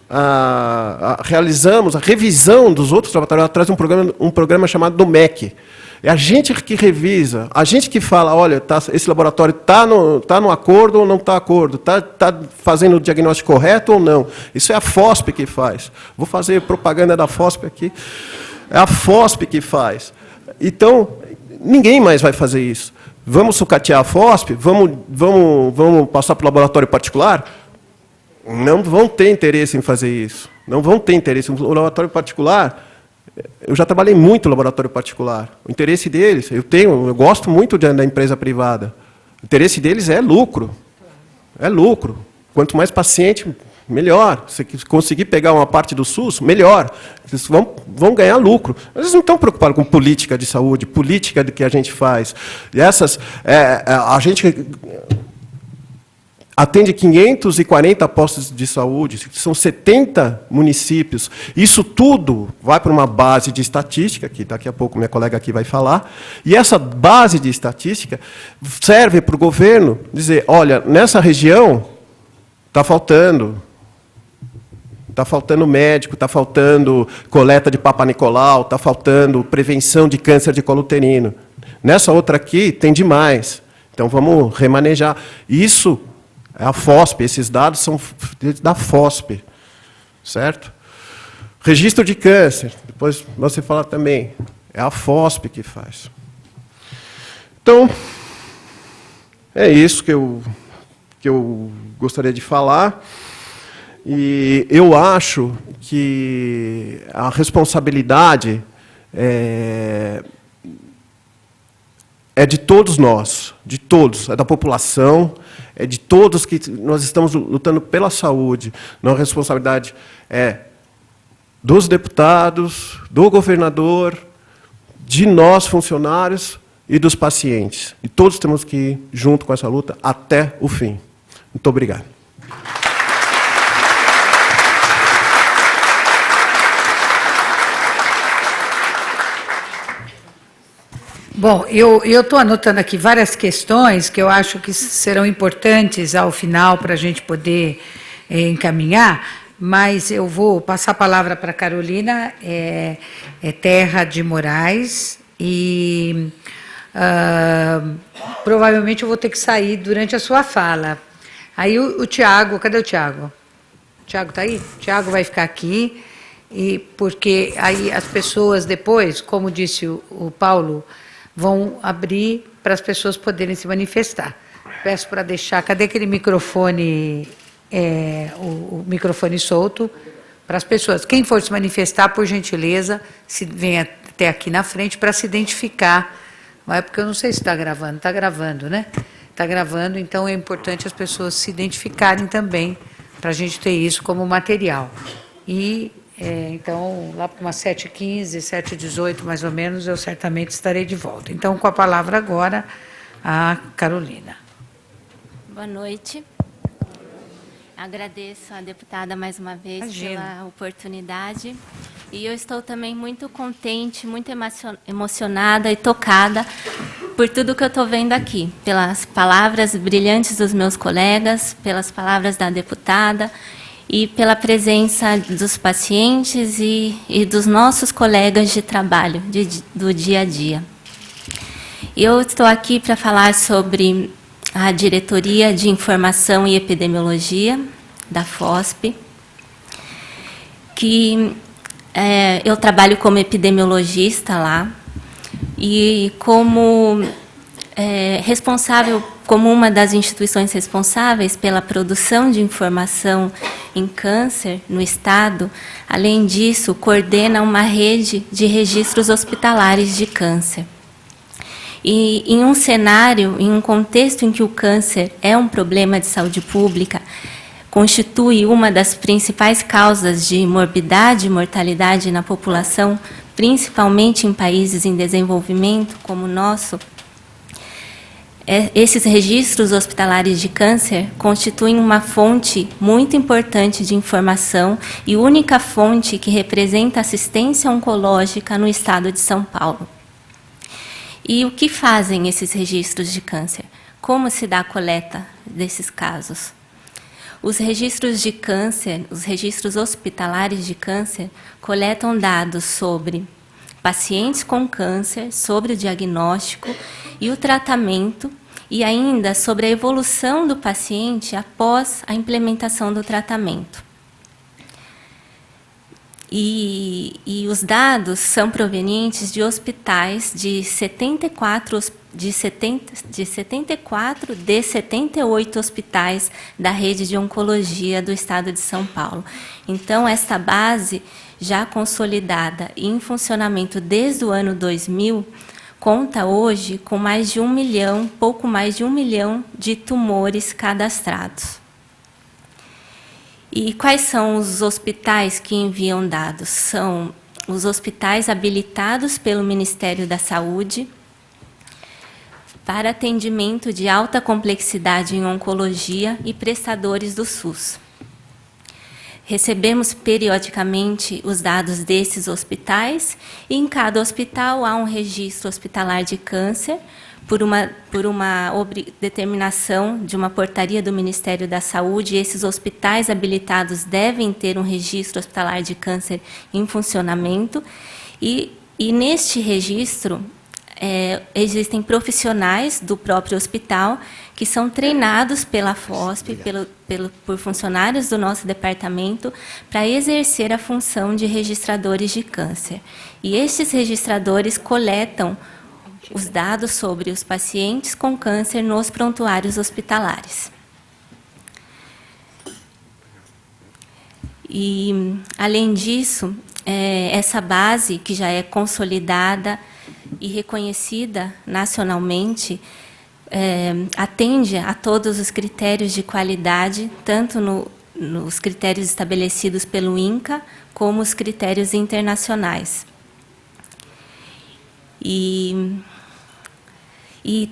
realizamos a revisão dos outros laboratórios através de um programa chamado do MEC. É a gente que revisa, a gente que fala, olha, esse laboratório está no acordo ou não está acordo, está fazendo o diagnóstico correto ou não. Isso é a FOSP que faz. Vou fazer propaganda da FOSP aqui. É a FOSP que faz. Então, ninguém mais vai fazer isso. Vamos sucatear a FOSP? Vamos passar para o laboratório particular? Não vão ter interesse em fazer isso. Não vão ter interesse. O laboratório particular... Eu já trabalhei muito no laboratório particular. O interesse deles, eu gosto muito da empresa privada. O interesse deles é lucro. É lucro. Quanto mais paciente, melhor. Se conseguir pegar uma parte do SUS, melhor. Eles vão ganhar lucro. Eles não estão preocupados com política de saúde, política do que a gente faz. E a gente atende 540 postos de saúde, são 70 municípios. Isso tudo vai para uma base de estatística, que daqui a pouco minha colega aqui vai falar, e essa base de estatística serve para o governo dizer, olha, nessa região está faltando médico, está faltando coleta de Papa Nicolau, está faltando prevenção de câncer de colo uterino. Nessa outra aqui tem demais, então vamos remanejar. Isso é a FOSP, esses dados são da FOSP, certo? Registro de câncer, depois você fala também, é a FOSP que faz. Então, é isso que eu gostaria de falar, e eu acho que a responsabilidade é de todos nós, de todos, é da população, é de todos que nós estamos lutando pela saúde. Não, a responsabilidade é dos deputados, do governador, de nós, funcionários, e dos pacientes. E todos temos que ir junto com essa luta até o fim. Muito obrigado. Bom, eu estou anotando aqui várias questões que eu acho que serão importantes ao final para a gente poder encaminhar, mas eu vou passar a palavra para a Carolina Terra de Moraes, e provavelmente eu vou ter que sair durante a sua fala. Aí o Tiago, cadê o Tiago? O Tiago está aí? O Tiago vai ficar aqui, porque aí as pessoas depois, como disse o Paulo, vão abrir para as pessoas poderem se manifestar. Peço para deixar, cadê aquele microfone, o microfone solto, para as pessoas. Quem for se manifestar, por gentileza, se venha até aqui na frente para se identificar. Não é porque eu não sei se está gravando, né? Está gravando, então é importante as pessoas se identificarem também, para a gente ter isso como material. E, então, lá para umas 7h15, 7h18, mais ou menos, eu certamente estarei de volta. Então, com a palavra agora, a Carolina. Boa noite. Agradeço à deputada mais uma vez pela oportunidade. E eu estou também muito contente, muito emocionada e tocada por tudo que eu estou vendo aqui, pelas palavras brilhantes dos meus colegas, pelas palavras da deputada e pela presença dos pacientes e dos nossos colegas de trabalho, do dia a dia. Eu estou aqui para falar sobre a Diretoria de Informação e Epidemiologia, da FOSP, que eu trabalho como epidemiologista lá, e como responsável, como uma das instituições responsáveis pela produção de informação em câncer no Estado, além disso, coordena uma rede de registros hospitalares de câncer. E em um cenário, em um contexto em que o câncer é um problema de saúde pública, constitui uma das principais causas de morbidade e mortalidade na população, principalmente em países em desenvolvimento como o nosso, esses registros hospitalares de câncer constituem uma fonte muito importante de informação e única fonte que representa assistência oncológica no estado de São Paulo. E o que fazem esses registros de câncer? Como se dá a coleta desses casos? Os registros de câncer, os registros hospitalares de câncer, coletam dados sobre pacientes com câncer, sobre o diagnóstico e o tratamento, e ainda sobre a evolução do paciente após a implementação do tratamento. E os dados são provenientes de hospitais de 74 de 78 hospitais da rede de oncologia do estado de São Paulo. Então, essa base já consolidada e em funcionamento desde o ano 2000, conta hoje com mais de 1 milhão, pouco mais de 1 milhão de tumores cadastrados. E quais são os hospitais que enviam dados? São os hospitais habilitados pelo Ministério da Saúde para atendimento de alta complexidade em oncologia e prestadores do SUS. Recebemos periodicamente os dados desses hospitais e em cada hospital há um registro hospitalar de câncer por uma determinação de uma portaria do Ministério da Saúde. Esses hospitais habilitados devem ter um registro hospitalar de câncer em funcionamento e neste registro existem profissionais do próprio hospital que são treinados pela FOSP, por funcionários do nosso departamento, para exercer a função de registradores de câncer. E estes registradores coletam os dados sobre os pacientes com câncer nos prontuários hospitalares. E, além disso, essa base, que já é consolidada e reconhecida nacionalmente, atende a todos os critérios de qualidade, tanto nos critérios estabelecidos pelo INCA, como os critérios internacionais. E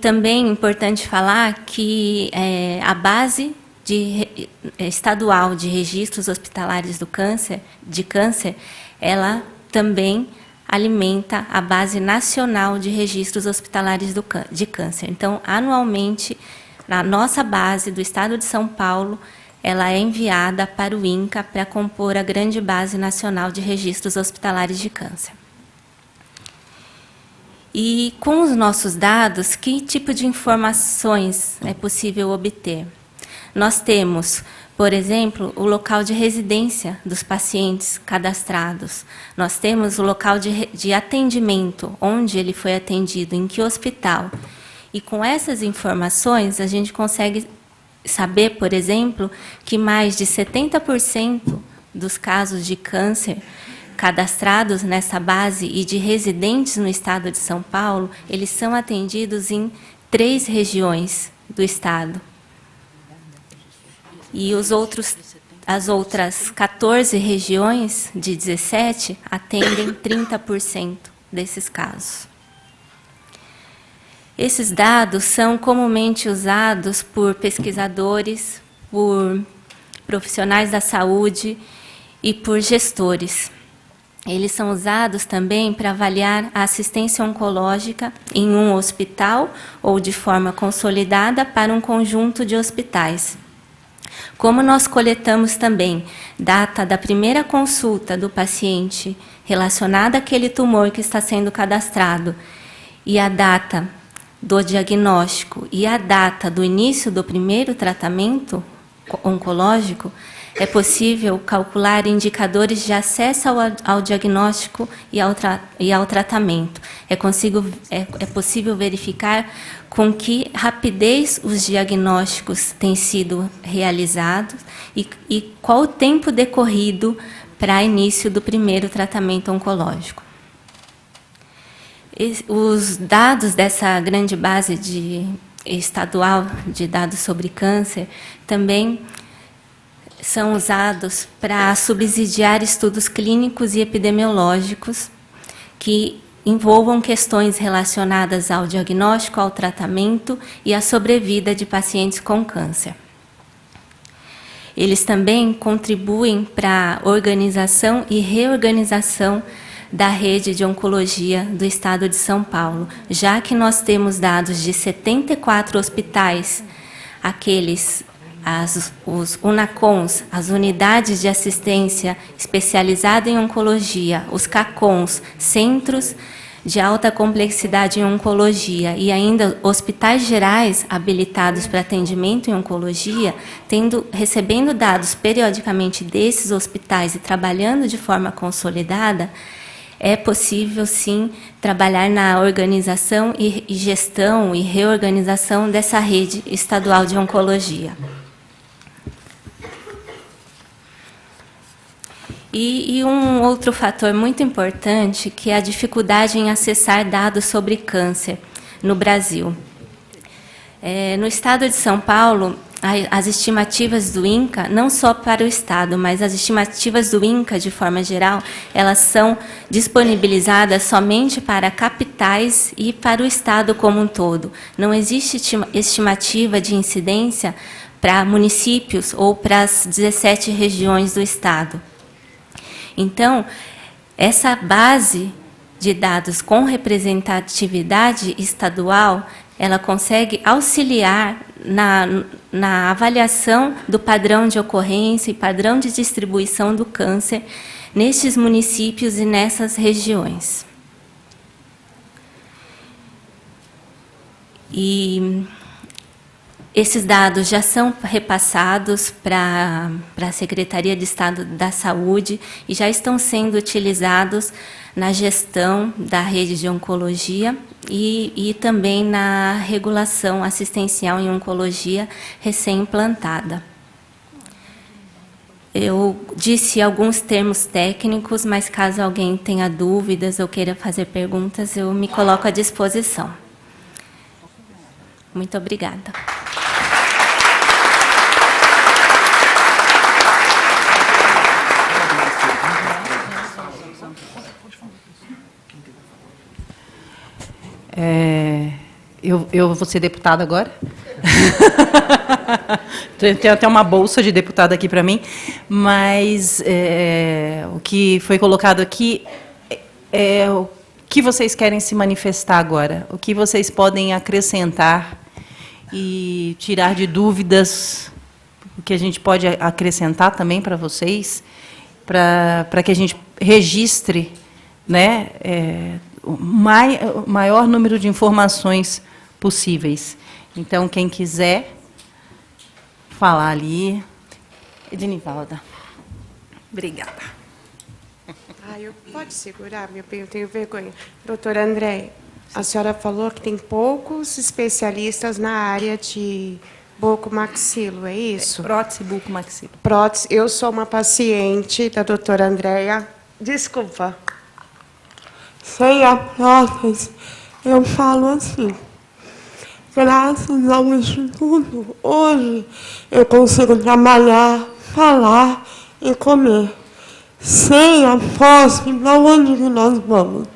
também é importante falar que a base estadual de registros hospitalares de câncer, ela também alimenta a base nacional de registros hospitalares de câncer. Então, anualmente, na nossa base do estado de São Paulo, ela é enviada para o INCA para compor a grande base nacional de registros hospitalares de câncer. E com os nossos dados, que tipo de informações é possível obter? Nós temos, por exemplo, o local de residência dos pacientes cadastrados. Nós temos o local de atendimento, onde ele foi atendido, em que hospital. E com essas informações, a gente consegue saber, por exemplo, que mais de 70% dos casos de câncer cadastrados nessa base e de residentes no estado de São Paulo, eles são atendidos em 3 regiões do estado. E as outras 14 regiões, de 17, atendem 30% desses casos. Esses dados são comumente usados por pesquisadores, por profissionais da saúde e por gestores. Eles são usados também para avaliar a assistência oncológica em um hospital ou de forma consolidada para um conjunto de hospitais. Como nós coletamos também data da primeira consulta do paciente relacionada àquele tumor que está sendo cadastrado e a data do diagnóstico e a data do início do primeiro tratamento oncológico, é possível calcular indicadores de acesso ao diagnóstico e ao tratamento. É possível verificar com que rapidez os diagnósticos têm sido realizados e qual o tempo decorrido para início do primeiro tratamento oncológico. Os dados dessa grande base estadual de dados sobre câncer também são usados para subsidiar estudos clínicos e epidemiológicos que envolvam questões relacionadas ao diagnóstico, ao tratamento e à sobrevida de pacientes com câncer. Eles também contribuem para a organização e reorganização da rede de oncologia do estado de São Paulo, já que nós temos dados de 74 hospitais, os UNACONs, as unidades de assistência especializada em oncologia, os CACONs, centros de alta complexidade em oncologia e ainda hospitais gerais habilitados para atendimento em oncologia, recebendo dados periodicamente desses hospitais e trabalhando de forma consolidada, é possível, sim, trabalhar na organização e gestão e reorganização dessa rede estadual de oncologia. E um outro fator muito importante, que é a dificuldade em acessar dados sobre câncer no Brasil. No estado de São Paulo, as estimativas do INCA, não só para o estado, mas as estimativas do INCA, de forma geral, elas são disponibilizadas somente para capitais e para o estado como um todo. Não existe estimativa de incidência para municípios ou para as 17 regiões do estado. Então, essa base de dados com representatividade estadual, ela consegue auxiliar na avaliação do padrão de ocorrência e padrão de distribuição do câncer nestes municípios e nessas regiões. E esses dados já são repassados para a Secretaria de Estado da Saúde e já estão sendo utilizados na gestão da rede de oncologia e também na regulação assistencial em oncologia recém-implantada. Eu disse alguns termos técnicos, mas caso alguém tenha dúvidas ou queira fazer perguntas, eu me coloco à disposição. Muito obrigada. Eu vou ser deputada agora. Tem até uma bolsa de deputada aqui para mim, mas o que foi colocado aqui é o que vocês querem se manifestar agora, o que vocês podem acrescentar e tirar de dúvidas, o que a gente pode acrescentar também para vocês, para que a gente registre, né, o maior número de informações possíveis. Então, quem quiser falar ali. Ednivalda. Obrigada. Pode segurar, meu bem, eu tenho vergonha. Doutora Andréia, a senhora falou que tem poucos especialistas na área de bucomaxilo, é isso? Prótese bucomaxilo. Prótese. Eu sou uma paciente da doutora Andréia Desculpa. Sem a prótese, eu falo assim. Graças ao Instituto, hoje eu consigo trabalhar, falar e comer. Sem a FOSP, para onde que nós vamos?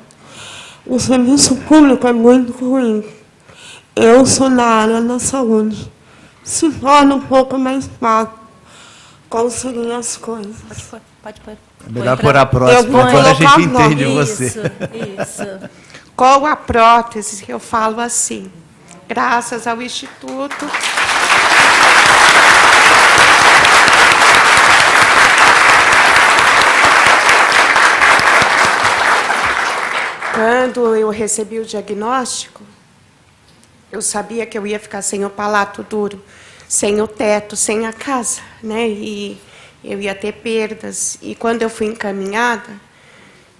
O serviço público é muito ruim. Eu sou na área da saúde. Se torna um pouco mais fácil conseguir as coisas. Pode pôr. É melhor pôr a próxima, vou agora a gente colocar a mão. entende você. Isso. Com a prótese, eu falo assim. Graças ao Instituto. Quando eu recebi o diagnóstico, eu sabia que eu ia ficar sem o palato duro, sem o teto, sem a casa, né? E eu ia ter perdas. E quando eu fui encaminhada,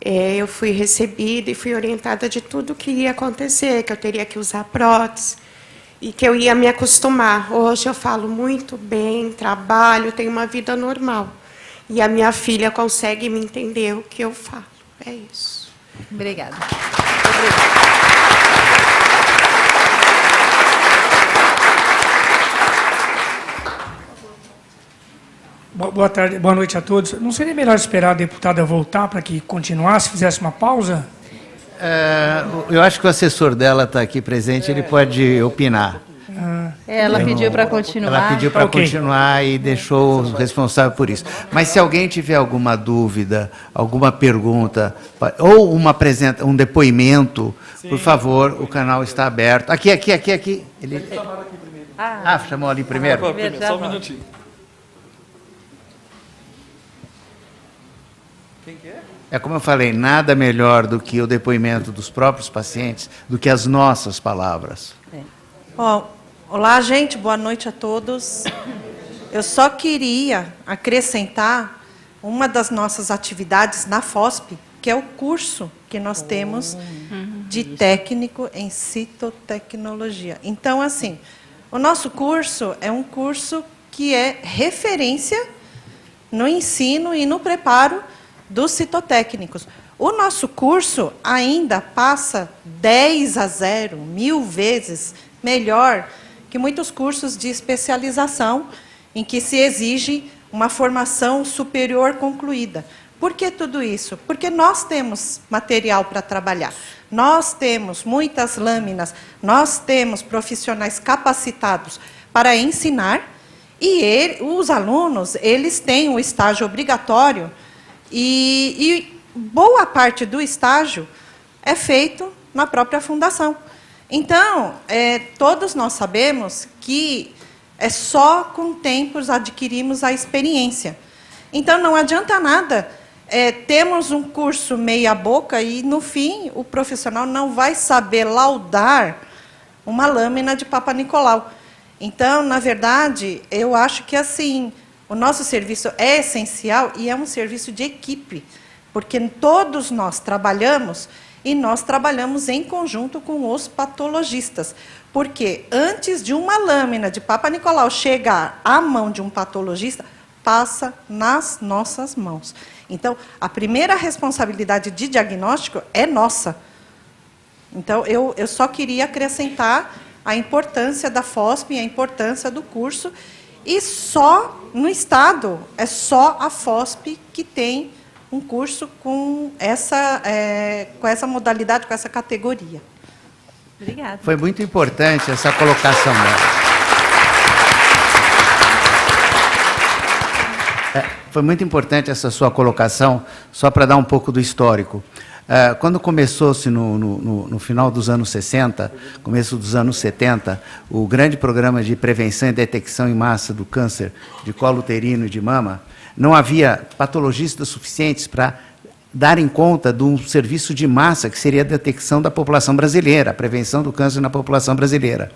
eu fui recebida e fui orientada de tudo o que ia acontecer, que eu teria que usar prótese e que eu ia me acostumar. Hoje eu falo muito bem, trabalho, tenho uma vida normal. E a minha filha consegue me entender o que eu falo. É isso. Obrigada. Boa tarde, boa noite a todos. Não seria melhor esperar a deputada voltar para que continuasse, fizesse uma pausa? Eu acho que o assessor dela está aqui presente, ele pode opinar. Ela pediu para continuar. Ela pediu para Ok. continuar e deixou o responsável por isso. Mas se alguém tiver alguma dúvida, alguma pergunta, ou um depoimento, por favor, o canal está aberto. Aqui. Ele... chamou ali primeiro? Só um minutinho. É como eu falei, nada melhor do que o depoimento dos próprios pacientes, do que as nossas palavras. Olá, gente, boa noite a todos. Eu só queria acrescentar uma das nossas atividades na FOSP, que é o curso que nós temos de técnico em citotecnologia. Então, assim, o nosso curso é um curso que é referência no ensino e no preparo dos citotécnicos. O nosso curso ainda passa 10-0, 1000 vezes melhor que muitos cursos de especialização em que se exige uma formação superior concluída. Por que tudo isso? Porque nós temos material para trabalhar, nós temos muitas lâminas, nós temos profissionais capacitados para ensinar e os alunos, eles têm o estágio obrigatório e boa parte do estágio é feito na própria fundação. Então, todos nós sabemos que é só com o tempo adquirimos a experiência. Então, não adianta nada temos um curso meia boca e, no fim, o profissional não vai saber laudar uma lâmina de Papa Nicolau. Então, na verdade, eu acho que assim, o nosso serviço é essencial e é um serviço de equipe, porque todos nós trabalhamos e nós trabalhamos em conjunto com os patologistas. Porque antes de uma lâmina de Papa Nicolau chegar à mão de um patologista, passa nas nossas mãos. Então, a primeira responsabilidade de diagnóstico é nossa. Então, eu só queria acrescentar a importância da FOSP e a importância do curso. E só no Estado, é só a FOSP que tem um curso com essa modalidade, com essa categoria. Obrigada. Foi muito importante essa colocação dela. Foi muito importante essa sua colocação, só para dar um pouco do histórico. Quando começou-se no final dos anos 60, começo dos anos 70, o grande programa de prevenção e detecção em massa do câncer de colo uterino e de mama, não havia patologistas suficientes para darem conta de um serviço de massa, que seria a detecção da população brasileira, a prevenção do câncer na população brasileira.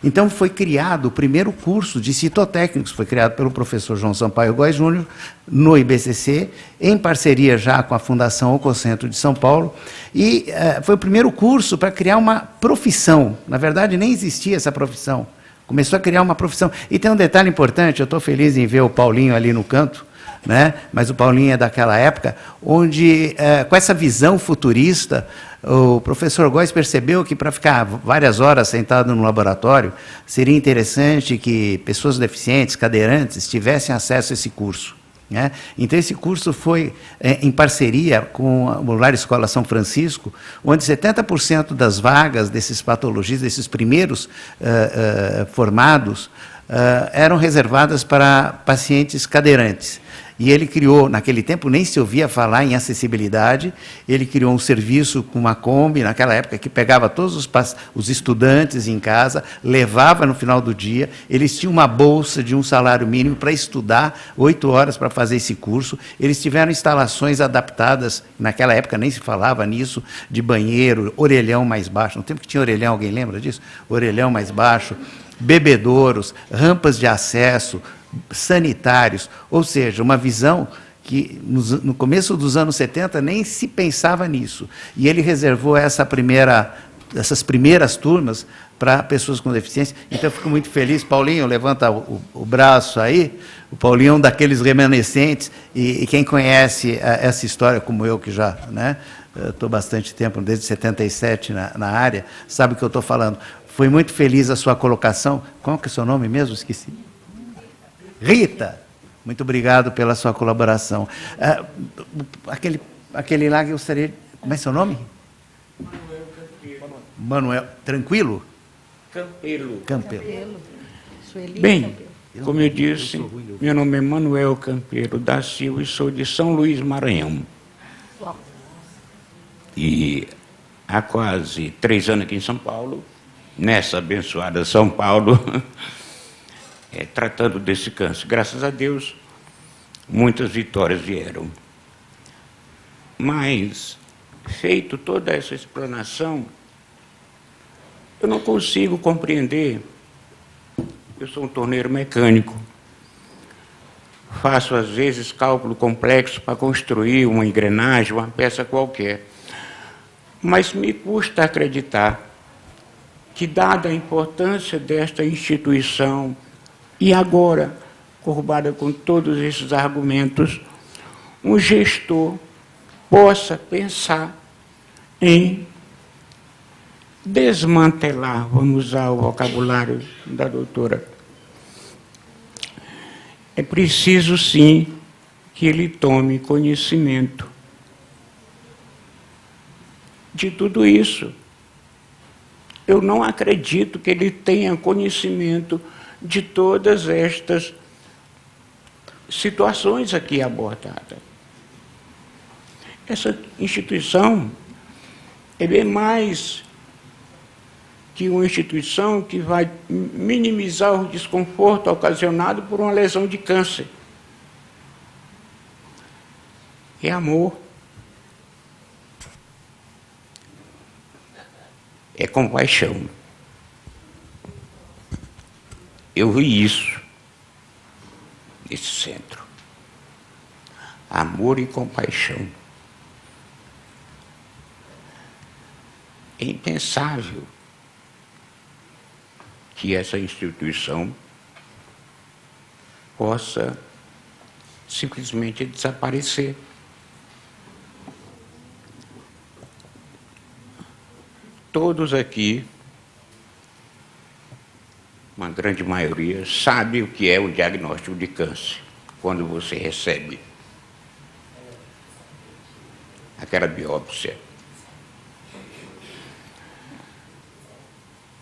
Então, foi criado o primeiro curso de citotécnicos, foi criado pelo professor João Sampaio Góes Júnior, no IBCC, em parceria já com a Fundação Ococentro de São Paulo, e foi o primeiro curso para criar uma profissão. Na verdade, nem existia essa profissão. Começou a criar uma profissão. E tem um detalhe importante, eu estou feliz em ver o Paulinho ali no canto, né? Mas o Paulinho é daquela época, onde, com essa visão futurista, o professor Góes percebeu que para ficar várias horas sentado no laboratório, seria interessante que pessoas deficientes, cadeirantes, tivessem acesso a esse curso, né? Então, esse curso foi em parceria com a Lar Escola São Francisco, onde 70% das vagas desses patologistas, desses primeiros formados, eram reservadas para pacientes cadeirantes. E ele criou, naquele tempo nem se ouvia falar em acessibilidade, ele criou um serviço com uma Kombi, naquela época, que pegava todos os estudantes em casa, levava no final do dia, eles tinham uma bolsa de um salário mínimo para estudar, 8 horas para fazer esse curso, eles tiveram instalações adaptadas, naquela época nem se falava nisso, de banheiro, orelhão mais baixo, no tempo que tinha orelhão, alguém lembra disso? Orelhão mais baixo, bebedouros, rampas de acesso, sanitários, ou seja, uma visão que no começo dos anos 70 nem se pensava nisso. E ele reservou essas primeiras turmas para pessoas com deficiência. Então, eu fico muito feliz. Paulinho, levanta o braço aí. O Paulinho é um daqueles remanescentes, e quem conhece essa história, como eu, que já estou bastante tempo, desde 77 na área, sabe o que eu estou falando. Foi muito feliz a sua colocação. Qual que é o seu nome mesmo? Esqueci. Rita, muito obrigado pela sua colaboração. Aquele lá que eu gostaria... Como é seu nome? Manuel. Tranquilo? Campelo. Bem, como eu disse, meu nome é Manuel Campelo da Silva e sou de São Luís, Maranhão. E há quase 3 anos aqui em São Paulo, nessa abençoada São Paulo, tratando desse câncer. Graças a Deus, muitas vitórias vieram. Mas, feito toda essa explanação, eu não consigo compreender. Eu sou um torneiro mecânico. Faço, às vezes, cálculo complexo para construir uma engrenagem, uma peça qualquer. Mas me custa acreditar que, dada a importância desta instituição, e agora, corbada com todos esses argumentos, um gestor possa pensar em desmantelar, vamos usar o vocabulário da doutora. É preciso, sim, que ele tome conhecimento de tudo isso. Eu não acredito que ele tenha conhecimento de todas estas situações aqui abordadas. Essa instituição é bem mais que uma instituição que vai minimizar o desconforto ocasionado por uma lesão de câncer. É amor. É compaixão. Eu vi isso nesse centro. Amor e compaixão. É impensável que essa instituição possa simplesmente desaparecer. Todos aqui, uma grande maioria, sabe o que é o diagnóstico de câncer, quando você recebe aquela biópsia.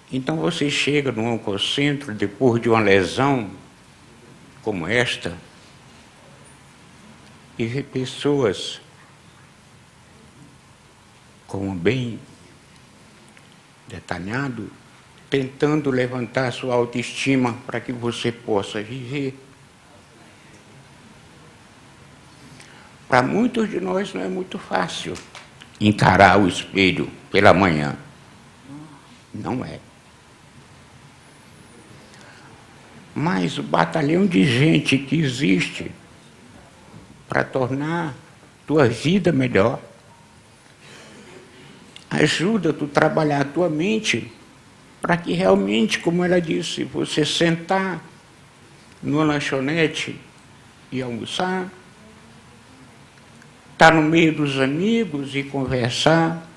Então você chega no oncocentro, depois de uma lesão como esta, e vê pessoas, como bem detalhado, tentando levantar sua autoestima para que você possa viver. Para muitos de nós não é muito fácil encarar o espelho pela manhã. Não é. Mas o batalhão de gente que existe para tornar tua vida melhor, ajuda tu a trabalhar a tua mente para que realmente, como ela disse, você sentar numa lanchonete e almoçar, estar no meio dos amigos e conversar.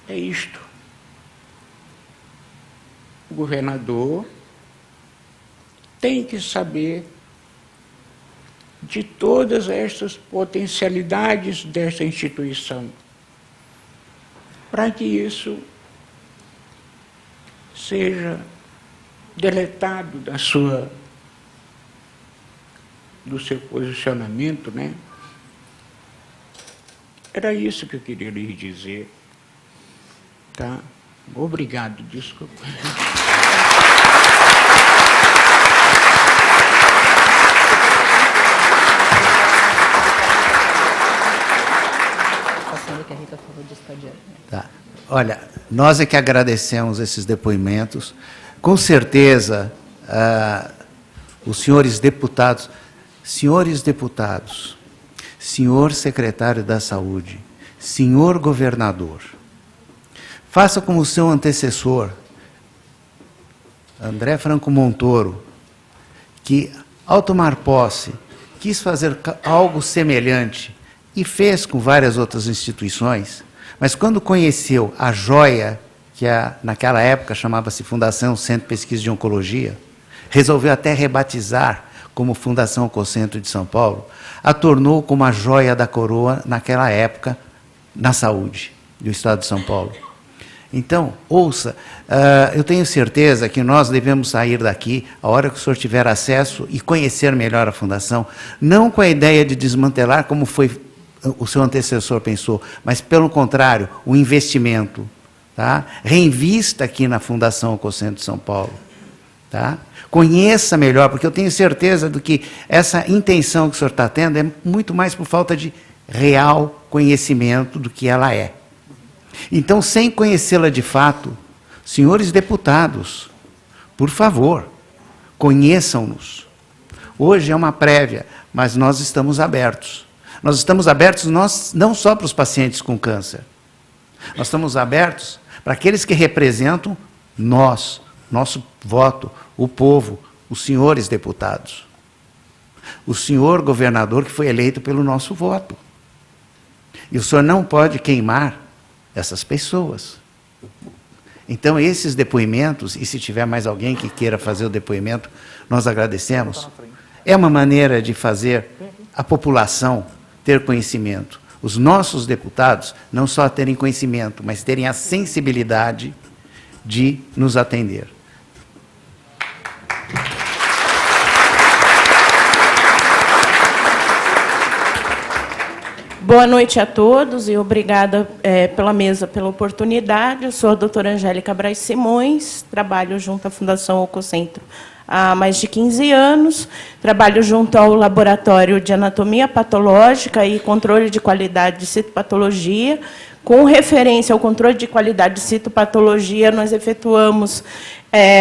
É isto. O governador tem que saber de todas estas potencialidades desta instituição, para que isso seja deletado do seu posicionamento, né? Era isso que eu queria lhes dizer. Tá? Obrigado, desculpa. Tá. Olha, nós é que agradecemos esses depoimentos. Com certeza, os senhores deputados, senhor secretário da Saúde, senhor governador, faça como o seu antecessor, André Franco Montoro, que, ao tomar posse, quis fazer algo semelhante e fez com várias outras instituições, mas quando conheceu a joia, que naquela época chamava-se Fundação Centro de Pesquisa de Oncologia, resolveu até rebatizar como Fundação Oncocentro de São Paulo, a tornou como a joia da coroa naquela época na saúde do Estado de São Paulo. Então, ouça, eu tenho certeza que nós devemos sair daqui, a hora que o senhor tiver acesso e conhecer melhor a Fundação, não com a ideia de desmantelar como foi o seu antecessor pensou, mas, pelo contrário, o investimento. Tá? Reinvista aqui na Fundação Oncocentro de São Paulo. Tá? Conheça melhor, porque eu tenho certeza de que essa intenção que o senhor está tendo é muito mais por falta de real conhecimento do que ela é. Então, sem conhecê-la de fato, senhores deputados, por favor, conheçam-nos. Hoje é uma prévia, mas nós estamos abertos. Nós estamos abertos não só para os pacientes com câncer. Nós estamos abertos para aqueles que representam nós, nosso voto, o povo, os senhores deputados. O senhor governador que foi eleito pelo nosso voto. E o senhor não pode queimar essas pessoas. Então, esses depoimentos, e se tiver mais alguém que queira fazer o depoimento, nós agradecemos. É uma maneira de fazer a população ter conhecimento. Os nossos deputados não só terem conhecimento, mas terem a sensibilidade de nos atender. Boa noite a todos e obrigada pela mesa, pela oportunidade. Eu sou a doutora Angélica Braz Simões, trabalho junto à Fundação Oncocentro há mais de 15 anos, trabalho junto ao Laboratório de Anatomia Patológica e Controle de Qualidade de Citopatologia. Com referência ao controle de qualidade de citopatologia, nós efetuamos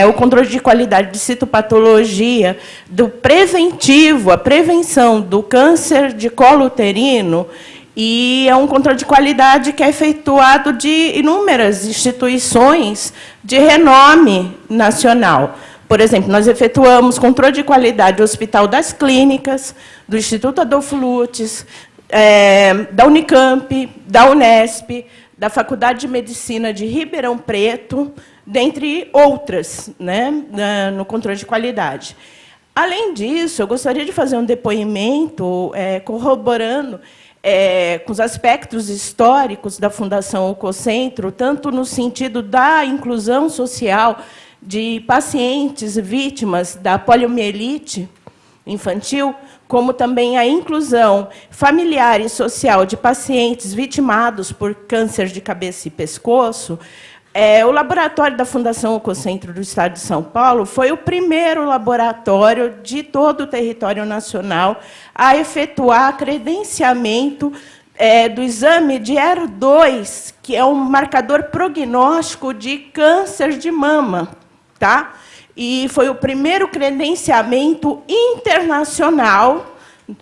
o controle de qualidade de citopatologia do preventivo, a prevenção do câncer de colo uterino, e é um controle de qualidade que é efetuado de inúmeras instituições de renome nacional. Por exemplo, nós efetuamos controle de qualidade do Hospital das Clínicas, do Instituto Adolfo Lutz, da Unicamp, da Unesp, da Faculdade de Medicina de Ribeirão Preto, dentre outras, né, no controle de qualidade. Além disso, eu gostaria de fazer um depoimento corroborando com os aspectos históricos da Fundação Oncocentro, tanto no sentido da inclusão social de pacientes vítimas da poliomielite infantil, como também a inclusão familiar e social de pacientes vitimados por câncer de cabeça e pescoço. O laboratório da Fundação Oncocentro do Estado de São Paulo foi o primeiro laboratório de todo o território nacional a efetuar credenciamento do exame de HER2, que é um marcador prognóstico de câncer de mama. Tá? E foi o primeiro credenciamento internacional,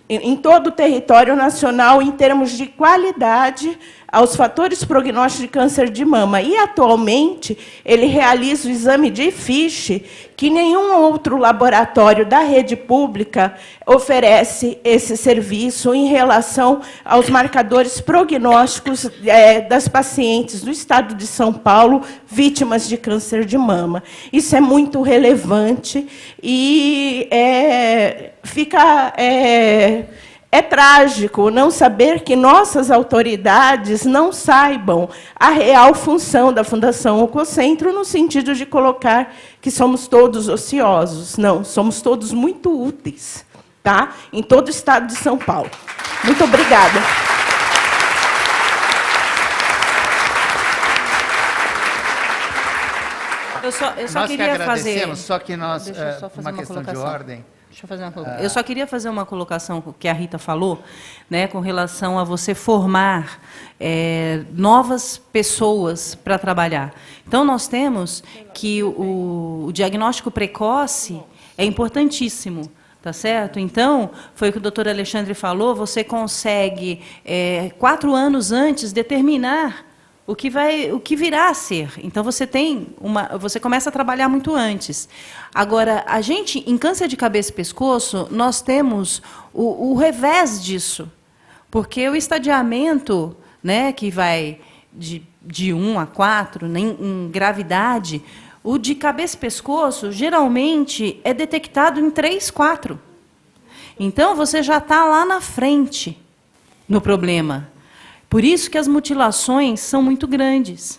em todo o território nacional, em termos de qualidade, aos fatores prognósticos de câncer de mama. E, atualmente, ele realiza o exame de FISH, que nenhum outro laboratório da rede pública oferece esse serviço em relação aos marcadores prognósticos das pacientes do estado de São Paulo vítimas de câncer de mama. Isso é muito relevante e é trágico não saber que nossas autoridades não saibam a real função da Fundação Onocentro, no sentido de colocar que somos todos ociosos. Não, somos todos muito úteis, tá? Em todo o estado de São Paulo. Muito obrigada. Eu só Nós que queria agradecemos, fazer... só que nós, Deixa eu só fazer uma uma questão de colocação. ordem. Deixa eu fazer uma colocação. Eu só queria fazer uma colocação que a Rita falou, né, com relação a você formar novas pessoas para trabalhar. Então, nós temos que o diagnóstico precoce é importantíssimo. Tá certo? Então, foi o que o doutor Alexandre falou, você consegue, 4 anos antes, determinar o que virá a ser. Então, você começa a trabalhar muito antes. Agora, a gente, em câncer de cabeça e pescoço, nós temos o revés disso. Porque o estadiamento, né, que vai de 1 a 4, em gravidade, o de cabeça e pescoço, geralmente, é detectado em 3, 4. Então, você já está lá na frente no problema. Por isso que as mutilações são muito grandes.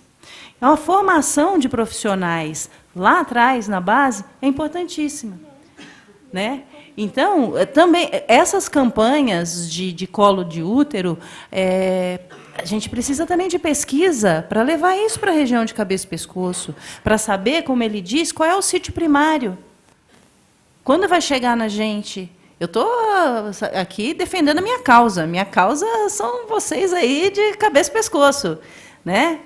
A formação de profissionais lá atrás, na base, é importantíssima, né? Então, também, essas campanhas de colo de útero, a gente precisa também de pesquisa para levar isso para a região de cabeça e pescoço, para saber, como ele diz, qual é o sítio primário. Quando vai chegar na gente? Eu estou aqui defendendo a minha causa. Minha causa são vocês aí de cabeça e pescoço, né?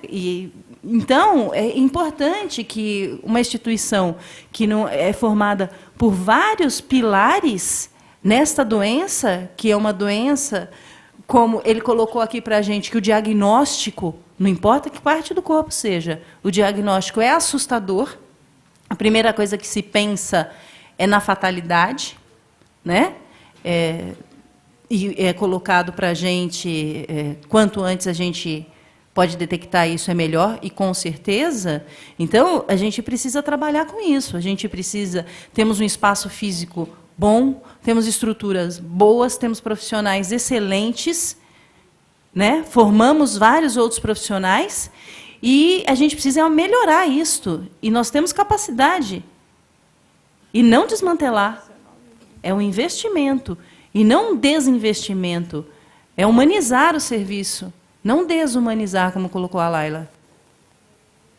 Então, é importante que uma instituição que não é formada por vários pilares nesta doença, que é uma doença, como ele colocou aqui para a gente, que o diagnóstico, não importa que parte do corpo seja, o diagnóstico é assustador. A primeira coisa que se pensa é na fatalidade, né? E é colocado para a gente, quanto antes a gente pode detectar isso, é melhor, e com certeza. Então, a gente precisa trabalhar com isso. A gente precisa... Temos um espaço físico bom, temos estruturas boas, temos profissionais excelentes, né? Formamos vários outros profissionais, e a gente precisa melhorar isto. E nós temos capacidade. E não desmantelar. É um investimento, e não um desinvestimento. É humanizar o serviço, não desumanizar, como colocou a Laila.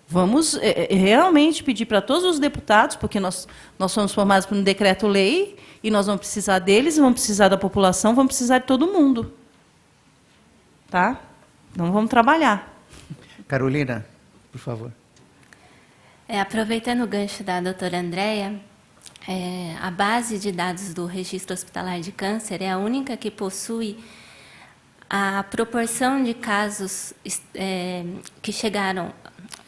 Vamos realmente pedir para todos os deputados, porque nós somos formados por um decreto-lei, e nós vamos precisar deles, vamos precisar da população, vamos precisar de todo mundo. Tá? Então, vamos trabalhar. Carolina, por favor. Aproveitando o gancho da doutora Andréia, a base de dados do Registro Hospitalar de Câncer é a única que possui a proporção de casos que chegaram,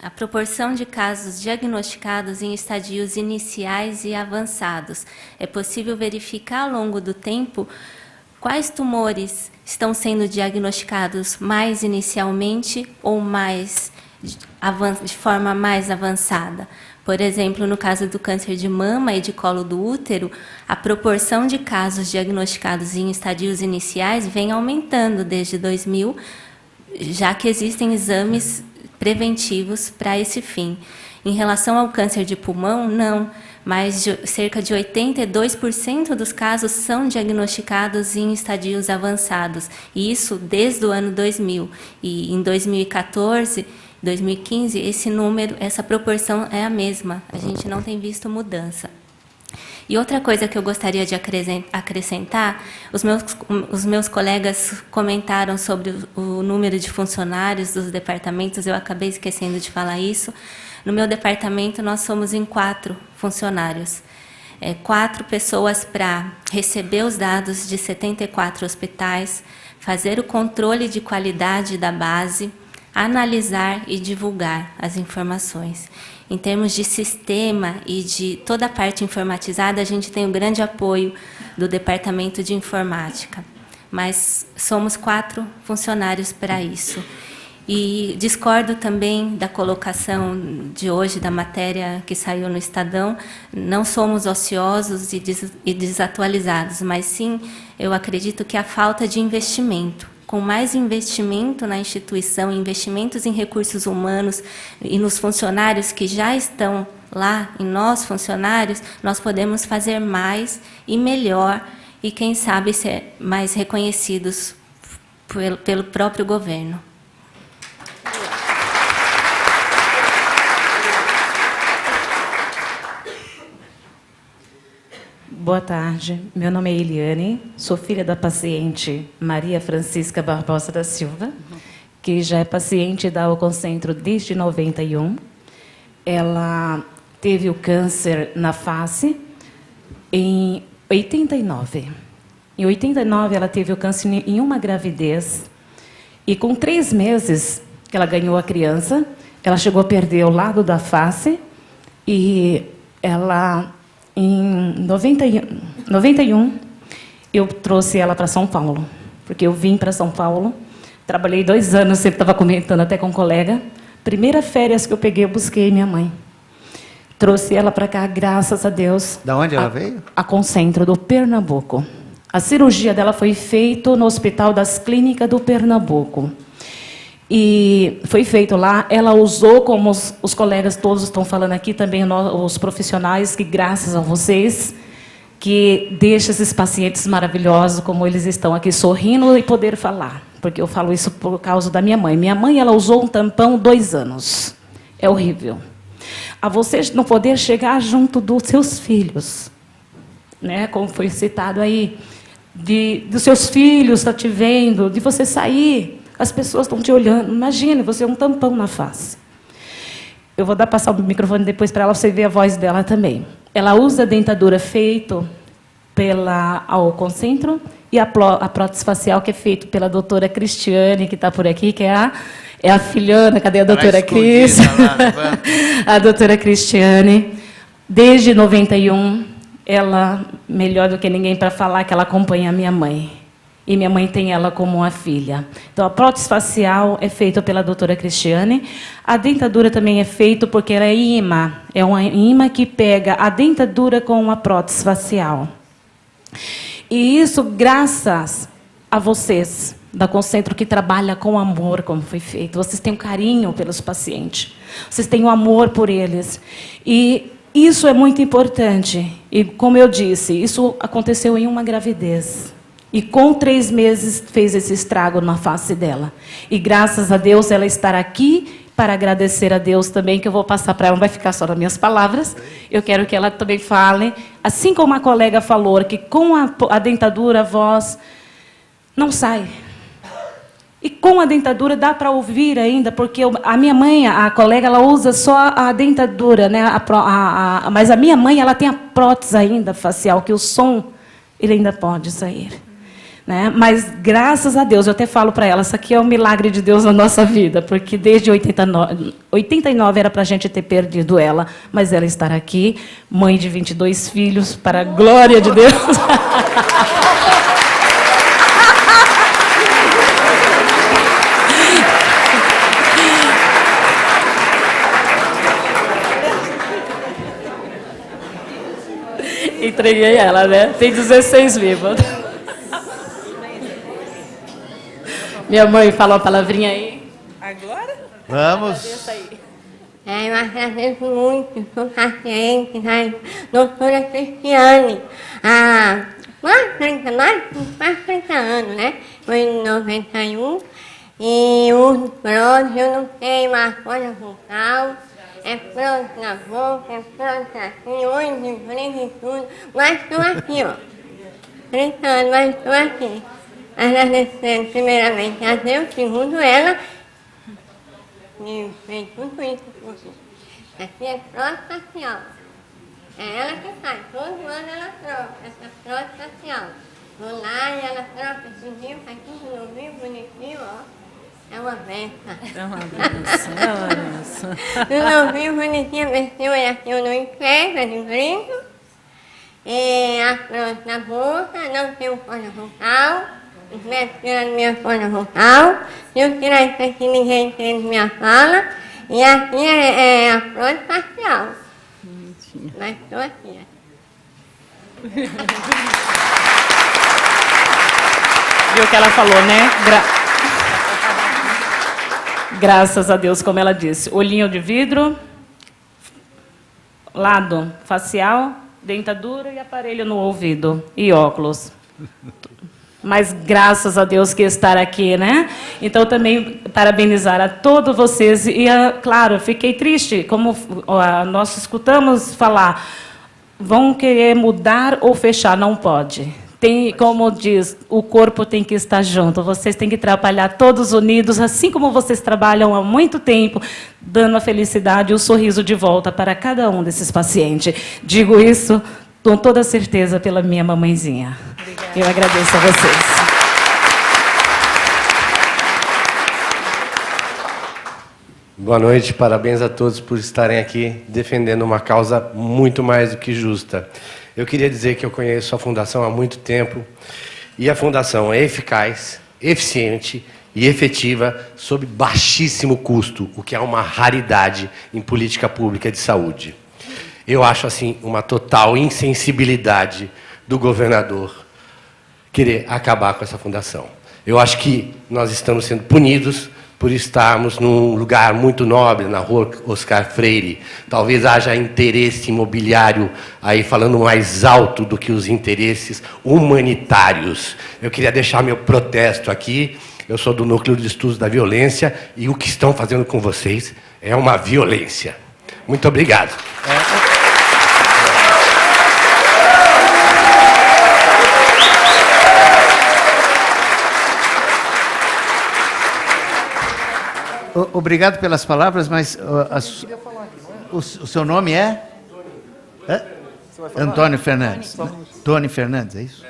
a proporção de casos diagnosticados em estadios iniciais e avançados. É possível verificar ao longo do tempo quais tumores estão sendo diagnosticados mais inicialmente ou de forma mais avançada. Por exemplo, no caso do câncer de mama e de colo do útero, a proporção de casos diagnosticados em estadios iniciais vem aumentando desde 2000, já que existem exames preventivos para esse fim. Em relação ao câncer de pulmão, não, mas cerca de 82% dos casos são diagnosticados em estadios avançados, e isso desde o ano 2000. E em 2014... 2015, essa proporção é a mesma. A gente não tem visto mudança. E outra coisa que eu gostaria de acrescentar, os meus colegas comentaram sobre o número de funcionários dos departamentos, eu acabei esquecendo de falar isso. No meu departamento, nós somos em 4 funcionários. 4 pessoas para receber os dados de 74 hospitais, fazer o controle de qualidade da base, analisar e divulgar as informações. Em termos de sistema e de toda a parte informatizada, a gente tem um grande apoio do Departamento de Informática, mas somos 4 funcionários para isso. E discordo também da colocação de hoje da matéria que saiu no Estadão. Não somos ociosos e desatualizados, mas sim, eu acredito que a falta de investimento. Com mais investimento na instituição, investimentos em recursos humanos e nos funcionários que já estão lá, em nós funcionários, nós podemos fazer mais e melhor e, quem sabe, ser mais reconhecidos pelo próprio governo. Boa tarde, meu nome é Eliane, sou filha da paciente Maria Francisca Barbosa da Silva, que já é paciente da Oncocentro desde 91. Ela teve o câncer na face em 89. Em 89, ela teve o câncer em uma gravidez. E com 3 meses que ela ganhou a criança, ela chegou a perder o lado da face e ela... Em 91, eu trouxe ela para São Paulo, porque eu vim para São Paulo, trabalhei 2 anos, sempre estava comentando até com um colega. Primeira férias que eu peguei, eu busquei minha mãe. Trouxe ela para cá, graças a Deus. Da onde ela veio? A Concentro, do Pernambuco. A cirurgia dela foi feita no Hospital das Clínicas do Pernambuco. E foi feito lá, ela usou, como os colegas todos estão falando aqui, também os profissionais, que graças a vocês, que deixa esses pacientes maravilhosos, como eles estão aqui, sorrindo e poder falar. Porque eu falo isso por causa da minha mãe. Minha mãe, ela usou um tampão 2 anos. É horrível. A você não poder chegar junto dos seus filhos, né? Como foi citado aí, dos seus filhos estar te vendo, de você sair... As pessoas estão te olhando. Imagine, você é um tampão na face. Eu vou passar o microfone depois para ela, você ver a voz dela também. Ela usa a dentadura feita pela Oncocentro e a prótese facial que é feita pela doutora Cristiane, que está por aqui, que é a filhana. Cadê a doutora Cris? A doutora Cristiane. Desde 91, ela, melhor do que ninguém para falar, que ela acompanha a minha mãe. E minha mãe tem ela como uma filha. Então, a prótese facial é feita pela doutora Cristiane. A dentadura também é feita porque ela é imã. É uma imã que pega a dentadura com a prótese facial. E isso graças a vocês, da Concentro, que trabalha com amor, como foi feito. Vocês têm um carinho pelos pacientes. Vocês têm um amor por eles. E isso é muito importante. E, como eu disse, isso aconteceu em uma gravidez. E com 3 meses fez esse estrago na face dela. E graças a Deus ela estar aqui para agradecer a Deus também, que eu vou passar para ela, não vai ficar só nas minhas palavras. Eu quero que ela também fale, assim como a colega falou, que com a dentadura a voz não sai. E com a dentadura dá para ouvir ainda, porque a minha mãe, a colega, ela usa só a dentadura, né? Mas a minha mãe, ela tem a prótese ainda facial, que o som ele ainda pode sair. Né? Mas, graças a Deus, eu até falo para ela, isso aqui é um milagre de Deus na nossa vida, porque desde 89 era para a gente ter perdido ela, mas ela estar aqui, mãe de 22 filhos, para a glória de Deus. Entreguei ela, né? Tem 16 vivos. Minha mãe falou a palavrinha aí. Agora? Vamos. Eu agradeço muito, sou paciente da doutora Cristiane. Há quase 30 anos, né? Foi em 91. E o prótese, eu não tenho uma coisa bucal. É prótese na boca, é prótese aqui, olho de frente e tudo. Mas estou aqui, ó. 30 anos, mas estou aqui. Agradecendo primeiramente a Deus, segundo ela, e fez tudo isso por você. Aqui é prótese facial. É ela que faz, todo ano ela troca, essa troca facial. Vou lá e ela troca esse dia, faz tudo novinho, bonitinho, ó. É uma benção. É uma benção, é uma benção. Tudo novinho, bonitinho, vestiu aqui no pé, de brinco. E a flor na boca, não tem um fone vocal. Os médicos tiram minha fone vocal. Se eu tirar isso aqui, ninguém entende minha fala. E aqui é a flor facial. Mas estou aqui, ó. Viu o que ela falou, né? Graças a Deus, como ela disse. Olhinho de vidro, lado facial, dentadura e aparelho no ouvido. E óculos. Mas graças a Deus que estar aqui, né? Então, também parabenizar a todos vocês. E, claro, fiquei triste, como nós escutamos falar, vão querer mudar ou fechar, não pode. Tem, como diz, o corpo tem que estar junto, vocês têm que trabalhar todos unidos, assim como vocês trabalham há muito tempo, dando a felicidade e o sorriso de volta para cada um desses pacientes. Digo isso com toda certeza pela minha mamãezinha. Obrigada. Eu agradeço a vocês. Boa noite, parabéns a todos por estarem aqui defendendo uma causa muito mais do que justa. Eu queria dizer que eu conheço a Fundação há muito tempo e a Fundação é eficaz, eficiente e efetiva sob baixíssimo custo, o que é uma raridade em política pública de saúde. Eu acho, assim, uma total insensibilidade do governador querer acabar com essa fundação. Eu acho que nós estamos sendo punidos por estarmos num lugar muito nobre, na rua Oscar Freire. Talvez haja interesse imobiliário aí falando mais alto do que os interesses humanitários. Eu queria deixar meu protesto aqui. Eu sou do Núcleo de Estudos da Violência e o que estão fazendo com vocês é uma violência. Muito obrigado. Obrigado pelas palavras, mas o seu nome é? Antônio Fernandes. Tony Fernandes, é isso?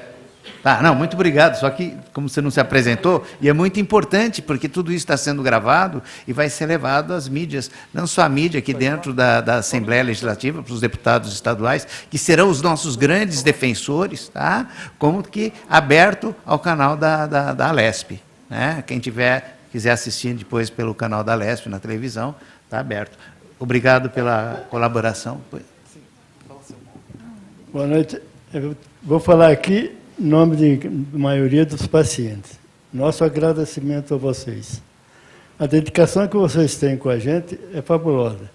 Tá, não, muito obrigado. Só que, como você não se apresentou, e é muito importante, porque tudo isso está sendo gravado e vai ser levado às mídias, não só a mídia aqui dentro da Assembleia Legislativa, para os deputados estaduais, que serão os nossos grandes defensores, tá? Como que aberto ao canal da Alesp, né? Quem quiser assistir depois pelo canal da Alesp na televisão, está aberto. Obrigado pela colaboração. Boa noite. Eu vou falar aqui em nome da maioria dos pacientes. Nosso agradecimento a vocês. A dedicação que vocês têm com a gente é fabulosa.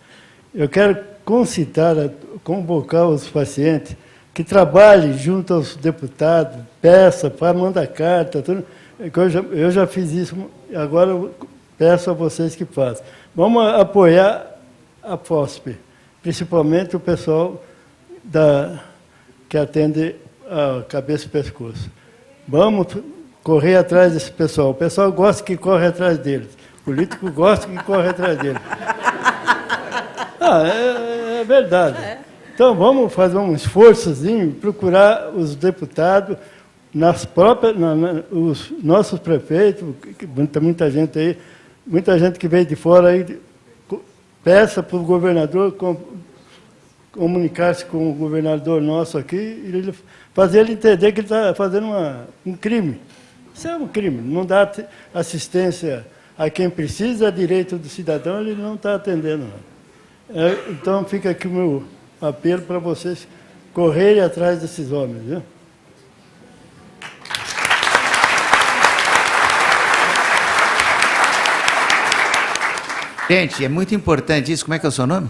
Eu quero convocar os pacientes que trabalhem junto aos deputados, peça, manda carta, tudo. Eu já fiz isso, agora eu peço a vocês que façam. Vamos apoiar a FOSP, principalmente o pessoal que atende a cabeça e pescoço. Vamos correr atrás desse pessoal. O pessoal gosta que corre atrás deles. O político gosta que corre atrás deles. É verdade. Então, vamos fazer um esforçozinho, procurar os deputados, os nossos prefeitos, muita gente aí, muita gente que veio de fora aí, peça para o governador comunicar-se com o governador nosso aqui e fazer ele entender que ele está fazendo um crime. Isso é um crime. Não dá assistência a quem precisa, direito do cidadão, ele não está atendendo. Então, fica aqui o meu apelo para vocês correrem atrás desses homens, viu? Gente, é muito importante isso. Como é que é o seu nome?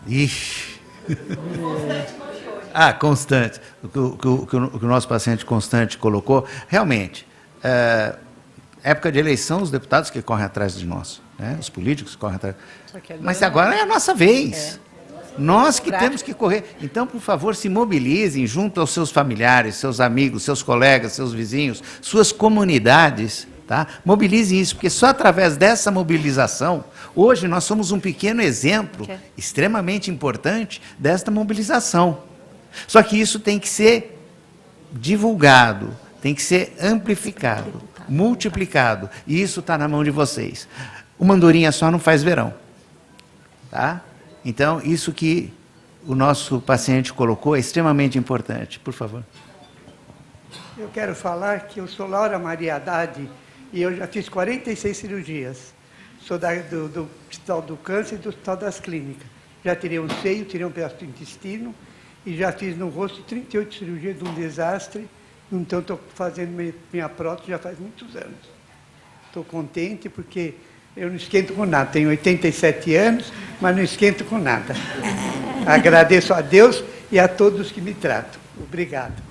Ixi. Constante. O que o nosso paciente Constante colocou. Realmente, época de eleição, os deputados que correm atrás de nós, né? Os políticos que correm atrás. Mas agora é a nossa vez. Nós que temos que correr. Então, por favor, se mobilizem junto aos seus familiares, seus amigos, seus colegas, seus vizinhos, suas comunidades, Tá? Mobilize isso, porque só através dessa mobilização, hoje nós somos um pequeno exemplo, extremamente importante, desta mobilização. Só que isso tem que ser divulgado, tem que ser amplificado, multiplicado, e isso está na mão de vocês. Uma andorinha só não faz verão. Tá? Então, isso que o nosso paciente colocou é extremamente importante. Por favor. Eu quero falar que eu sou Laura Maria Haddad e eu já fiz 46 cirurgias. Sou do Hospital do Câncer e do Hospital das Clínicas. Já tirei um seio, tirei um pedaço do intestino e já fiz no rosto 38 cirurgias de um desastre. Então, estou fazendo minha prótese já faz muitos anos. Estou contente porque eu não esquento com nada. Tenho 87 anos, mas não esquento com nada. Agradeço a Deus e a todos que me tratam. Obrigado.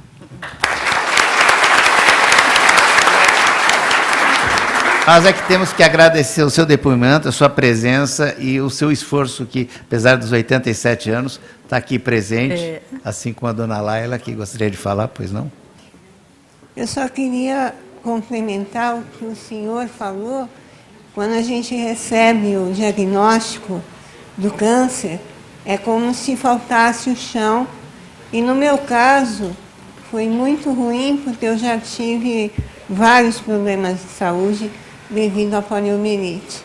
Nós é que temos que agradecer o seu depoimento, a sua presença e o seu esforço que, apesar dos 87 anos, está aqui presente, assim como a dona Laila, que gostaria de falar, pois não? Eu só queria complementar o que o senhor falou. Quando a gente recebe o diagnóstico do câncer, é como se faltasse o chão. E no meu caso, foi muito ruim, porque eu já tive vários problemas de saúde devido à poliomielite.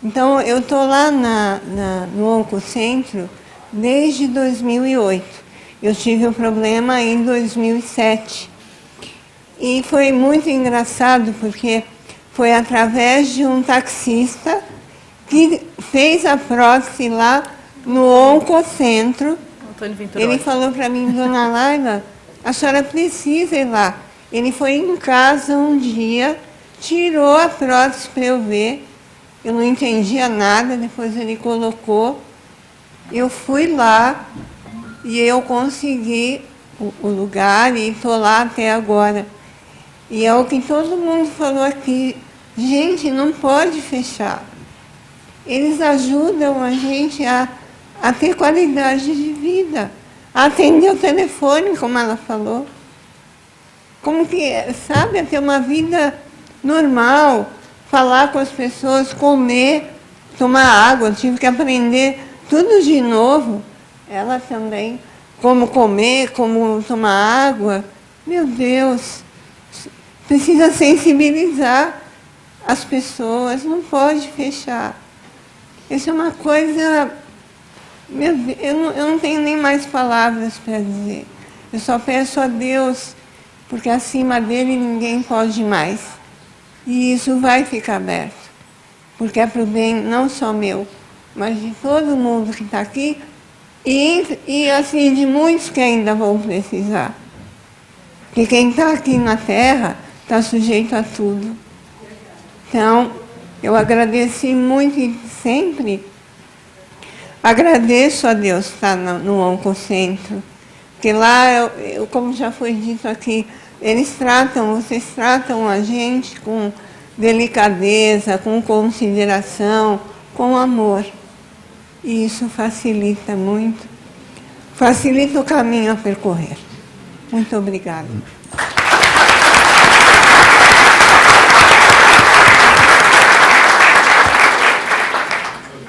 Então, eu estou lá no Oncocentro desde 2008. Eu tive um problema em 2007. E foi muito engraçado, porque foi através de um taxista que fez a prótese lá no Oncocentro. Ele falou para mim, dona Laila, a senhora precisa ir lá. Ele foi em casa um dia, tirou a prótese para eu ver. Eu não entendia nada, depois ele colocou. Eu fui lá e eu consegui o lugar e estou lá até agora. E é o que todo mundo falou aqui. Gente, não pode fechar. Eles ajudam a gente a ter qualidade de vida, a atender o telefone, como ela falou. Como que, sabe, a ter uma vida normal, falar com as pessoas, comer, tomar água. Eu tive que aprender tudo de novo. Ela também, como comer, como tomar água. Meu Deus, precisa sensibilizar as pessoas, não pode fechar. Isso é uma coisa... Meu Deus, eu não tenho nem mais palavras para dizer. Eu só peço a Deus, porque acima dele ninguém pode mais. E isso vai ficar aberto, porque é para o bem não só meu, mas de todo mundo que está aqui e assim, de muitos que ainda vão precisar. Porque quem está aqui na Terra está sujeito a tudo. Então, eu agradeci muito e sempre agradeço a Deus estar no Oncocentro, porque lá, como já foi dito aqui, vocês tratam a gente com delicadeza, com consideração, com amor. E isso facilita muito, facilita o caminho a percorrer. Muito obrigada.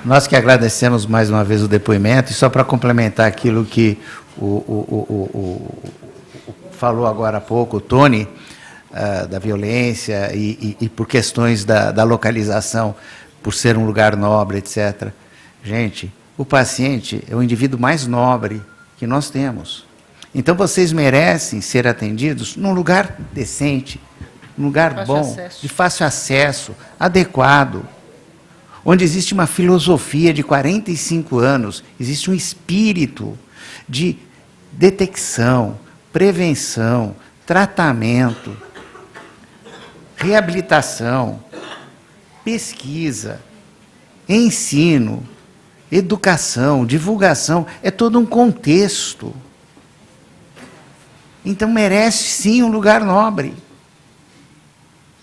Nós que agradecemos mais uma vez o depoimento, e só para complementar aquilo que falou agora há pouco, o Tony, da violência e por questões da localização, por ser um lugar nobre, etc. Gente, o paciente é o indivíduo mais nobre que nós temos. Então, vocês merecem ser atendidos num lugar decente, num lugar bom, de fácil acesso, adequado, onde existe uma filosofia de 45 anos, existe um espírito de detecção, prevenção, tratamento, reabilitação, pesquisa, ensino, educação, divulgação, é todo um contexto. Então merece sim um lugar nobre.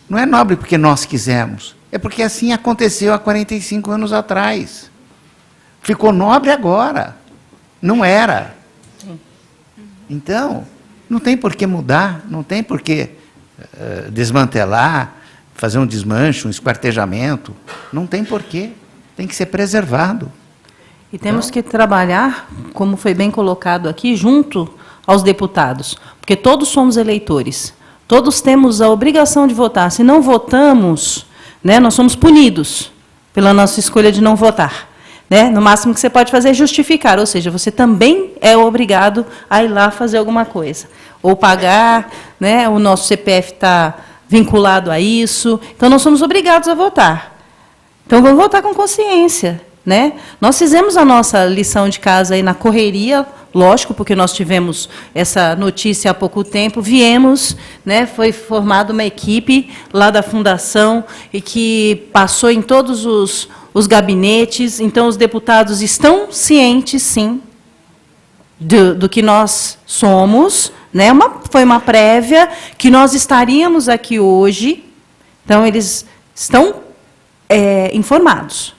Não é nobre porque nós quisemos, é porque assim aconteceu há 45 anos atrás. Ficou nobre agora, não era. Então, não tem por que mudar, não tem por que desmantelar, fazer um desmanche, um esquartejamento. Não tem porquê. Tem que ser preservado. E temos que trabalhar, como foi bem colocado aqui, junto aos deputados, porque todos somos eleitores, todos temos a obrigação de votar. Se não votamos, né, nós somos punidos pela nossa escolha de não votar. Né? No máximo que você pode fazer é justificar, ou seja, você também é obrigado a ir lá fazer alguma coisa, ou pagar, né, o nosso CPF está vinculado a isso, então nós somos obrigados a votar. Então vamos votar com consciência. Né? Nós fizemos a nossa lição de casa aí na correria, lógico, porque nós tivemos essa notícia há pouco tempo, viemos, né, foi formada uma equipe lá da Fundação e que passou em todos os gabinetes, então os deputados estão cientes, sim, do que nós somos, né? Foi uma prévia que nós estaríamos aqui hoje, então eles estão informados.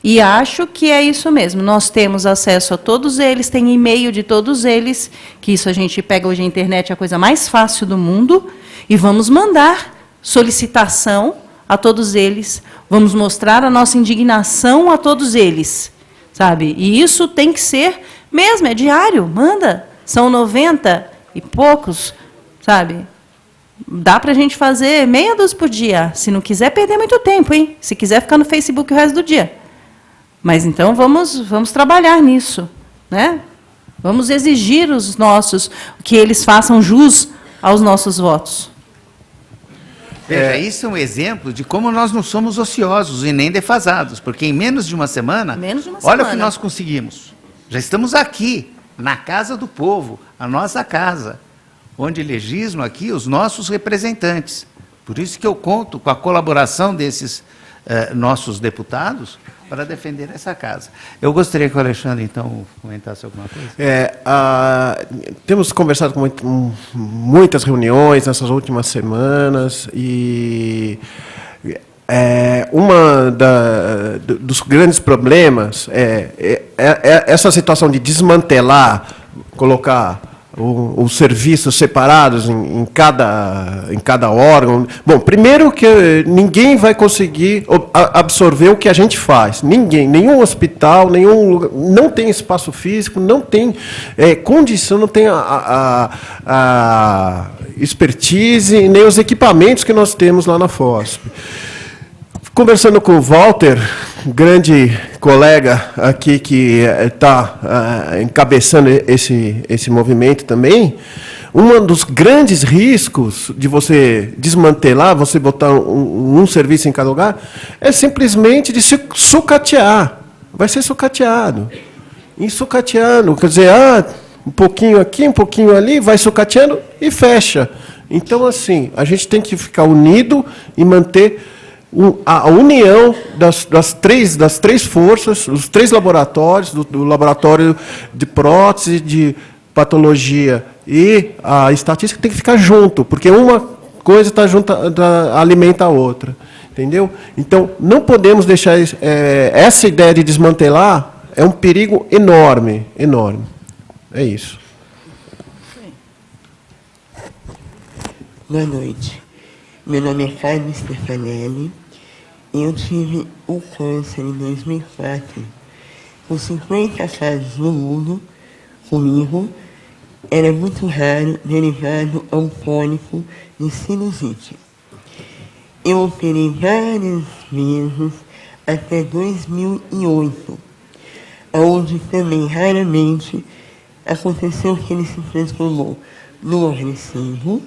E acho que é isso mesmo. Nós temos acesso a todos eles, tem e-mail de todos eles, que isso a gente pega hoje a internet, é a coisa mais fácil do mundo, e vamos mandar solicitação a todos eles, vamos mostrar a nossa indignação a todos eles, sabe? E isso tem que ser mesmo, é diário, manda. São 90 e poucos, sabe? Dá para a gente fazer meia dúzia por dia, se não quiser perder muito tempo, hein? Se quiser ficar no Facebook o resto do dia. Mas, então, vamos trabalhar nisso, né? Vamos exigir que eles façam jus aos nossos votos. Veja, isso é um exemplo de como nós não somos ociosos e nem defasados, porque em menos de uma semana, olha o que nós conseguimos. Já estamos aqui, na casa do povo, a nossa casa, onde legislam aqui os nossos representantes. Por isso que eu conto com a colaboração desses nossos deputados para defender essa casa. Eu gostaria que o Alexandre, então, comentasse alguma coisa. Temos conversado com muitas reuniões nessas últimas semanas e dos grandes problemas é essa situação de desmantelar, colocar os serviços separados em cada órgão. Bom, primeiro que ninguém vai conseguir absorver o que a gente faz. Ninguém, nenhum hospital, nenhum lugar, não tem espaço físico, não tem condição, não tem a expertise, nem os equipamentos que nós temos lá na FOSP. Conversando com o Walter, grande colega aqui que está encabeçando esse movimento também, um dos grandes riscos de você desmantelar, você botar um serviço em cada lugar, é simplesmente de se sucatear. Vai ser sucateado. E sucateando, quer dizer, um pouquinho aqui, um pouquinho ali, vai sucateando e fecha. Então, assim, a gente tem que ficar unido e manter a união das três forças, os 3 laboratórios, do laboratório de prótese, de patologia e a estatística tem que ficar junto, porque uma coisa está junto, alimenta a outra. Entendeu? Então, não podemos deixar essa ideia de desmantelar, é um perigo enorme, enorme. É isso. Boa noite. Meu nome é Carlos Stefanelli. Eu tive o câncer em 2004, com 50 casos no mundo, comigo, era muito raro, derivado a um cólico de sinusite. Eu operei várias vezes até 2008, onde também raramente aconteceu que ele se transformou no agressivo,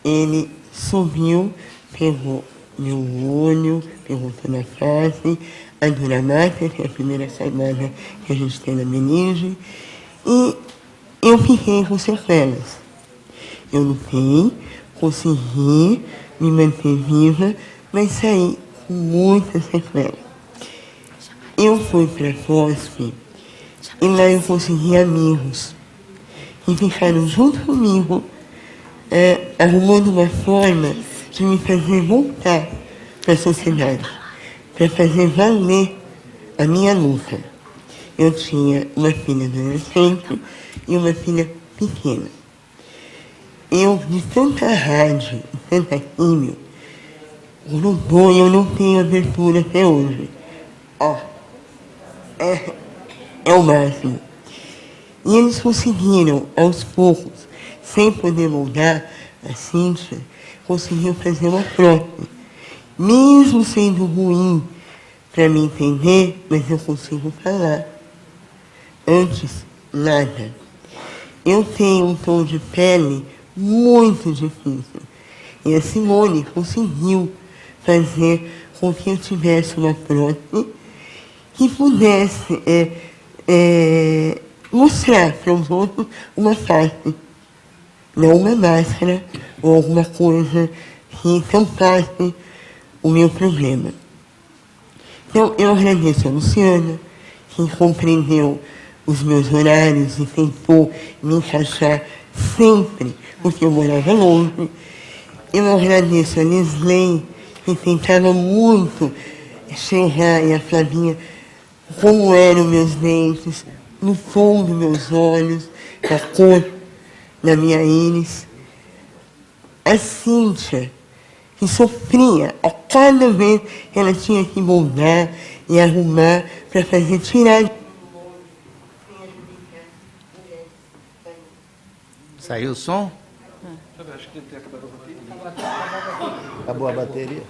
ele subiu, pegou meu olho, pegou toda a face, a duramática, que é a primeira camada que a gente tem na meninge, e eu fiquei com sequelas. Eu lutei, consegui me manter viva, mas saí com muitas sequelas. Eu fui para a FOSP e lá eu consegui amigos que ficaram junto comigo, arrumando uma forma de me fazer voltar para a sociedade, para fazer valer a minha luta. Eu tinha uma filha adolescente e uma filha pequena. Eu, de tanta rádio, tanta químio, grudou e eu não tenho abertura até hoje. Ó, é o máximo. E eles conseguiram, aos poucos, sem poder moldar, a Cíntia conseguiu fazer uma prótese. Mesmo sendo ruim para me entender, mas eu consigo falar. Antes, nada. Eu tenho um tom de pele muito difícil. E a Simone conseguiu fazer com que eu tivesse uma prótese que pudesse mostrar para os outros uma face, não uma máscara ou alguma coisa que tampasse o meu problema. Então, eu agradeço a Luciana, que compreendeu os meus horários e tentou me encaixar sempre, porque eu morava longe. Eu agradeço a Lesley, que tentava muito chegar, e a Flavinha, como eram meus dentes, no tom dos meus olhos, a cor da minha íris. A Cíntia, que sofria a cada vez que ela tinha que moldar e arrumar para fazer tirar. Saiu o som? Acabou a bateria?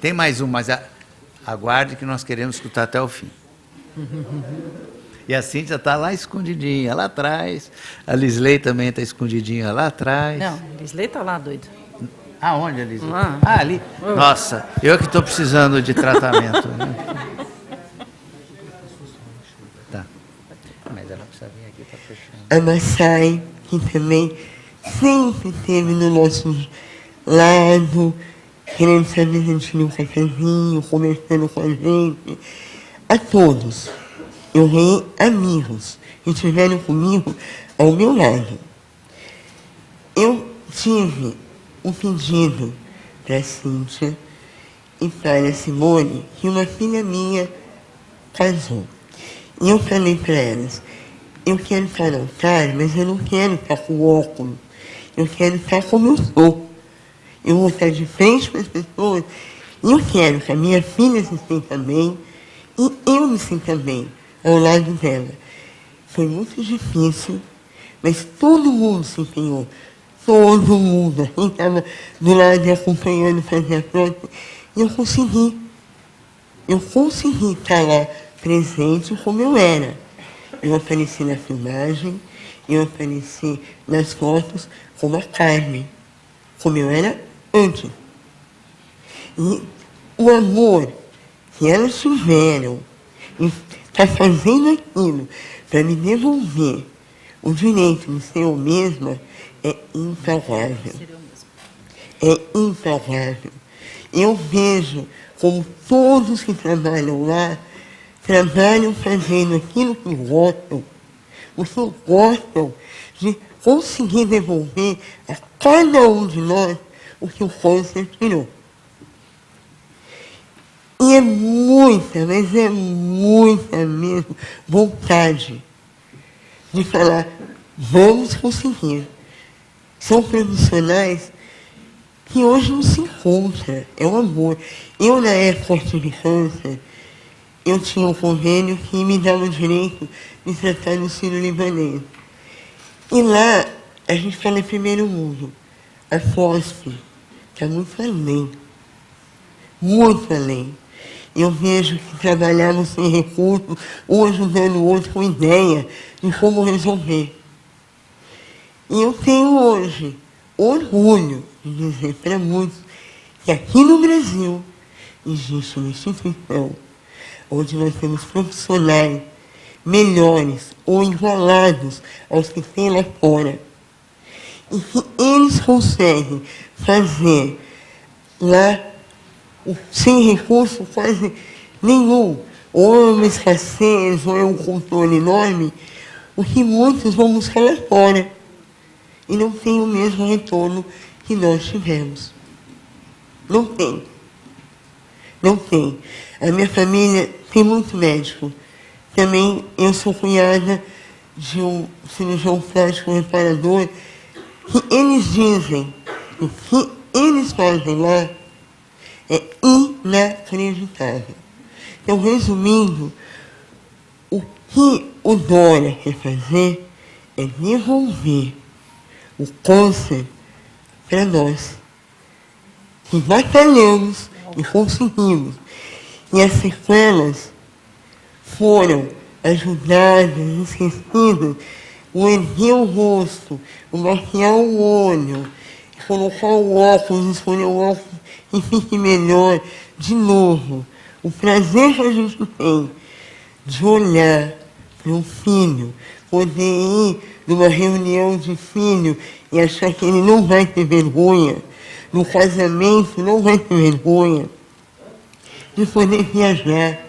Tem mais um, mas aguarde que nós queremos escutar até o fim. E a Cíntia está lá escondidinha, lá atrás. A Lisley também está escondidinha lá atrás. Não, a Lisley está lá, doido. Aonde a Lisley? Lá. Ah, ali. Nossa, eu que estou precisando de tratamento. Né? Tá. Mas ela precisa vir aqui para fechar. A Massai, que também sempre esteve no nosso lado, querendo saber se a gente tinha um cafezinho, conversando com a gente. A todos, eu ganhei amigos que estiveram comigo ao meu lado. Eu tive um pedido para a Cíntia e para a Simone, que uma filha minha casou. E eu falei para elas, eu quero estar no altar, mas eu não quero estar com óculos. Eu quero estar como eu sou. Eu vou estar de frente para as pessoas e eu quero que a minha filha se sinta bem e eu me sinta bem ao lado dela. Foi muito difícil, mas todo mundo se empenhou. Todo mundo. Quem estava do lado me acompanhando fazer a prótese. E eu consegui. Eu consegui estar lá presente como eu era. Eu apareci na filmagem, eu apareci nas fotos como a Carmen, como eu era antes. E o amor que elas tiveram e está fazendo aquilo para me devolver o direito de ser eu mesma é impagável. É impagável. Eu vejo como todos que trabalham lá trabalham fazendo aquilo que gostam, porque gostam de conseguir devolver a cada um de nós o que o câncer tirou. E é muita, mas é muita mesmo vontade de falar, vamos conseguir. São profissionais que hoje não se encontram, é o amor. Eu, na época de câncer, eu tinha um convênio que me dava o direito de tratar no Sírio-Libanês. E lá, a gente fala em primeiro mundo. A FOSP está muito além. Muito além. Eu vejo que trabalhavam sem recursos, um ajudando o outro com ideia de como resolver. E eu tenho hoje orgulho de dizer para muitos que aqui no Brasil existe uma instituição onde nós temos profissionais melhores ou igualados aos que tem lá fora. E que eles conseguem fazer lá, sem recurso quase nenhum, ou é uma escassez, ou é um controle enorme, o que muitos vão buscar lá fora. E não tem o mesmo retorno que nós tivemos. Não tem. Não tem. A minha família tem muito médico. Também eu sou cunhada de um cirurgião plástico reparador, que eles dizem que o que eles fazem lá é inacreditável. Então, resumindo, o que o Dória quer fazer é devolver o câncer para nós, que batalhamos e conseguimos. E as sequelas foram ajudadas, esquecidas, o erguer o rosto, o maquiar o olho, colocar o óculos, escolher o óculos que fique melhor, de novo. O prazer que a gente tem de olhar para um filho, poder ir numa reunião de filho e achar que ele não vai ter vergonha, no casamento não vai ter vergonha, de poder viajar,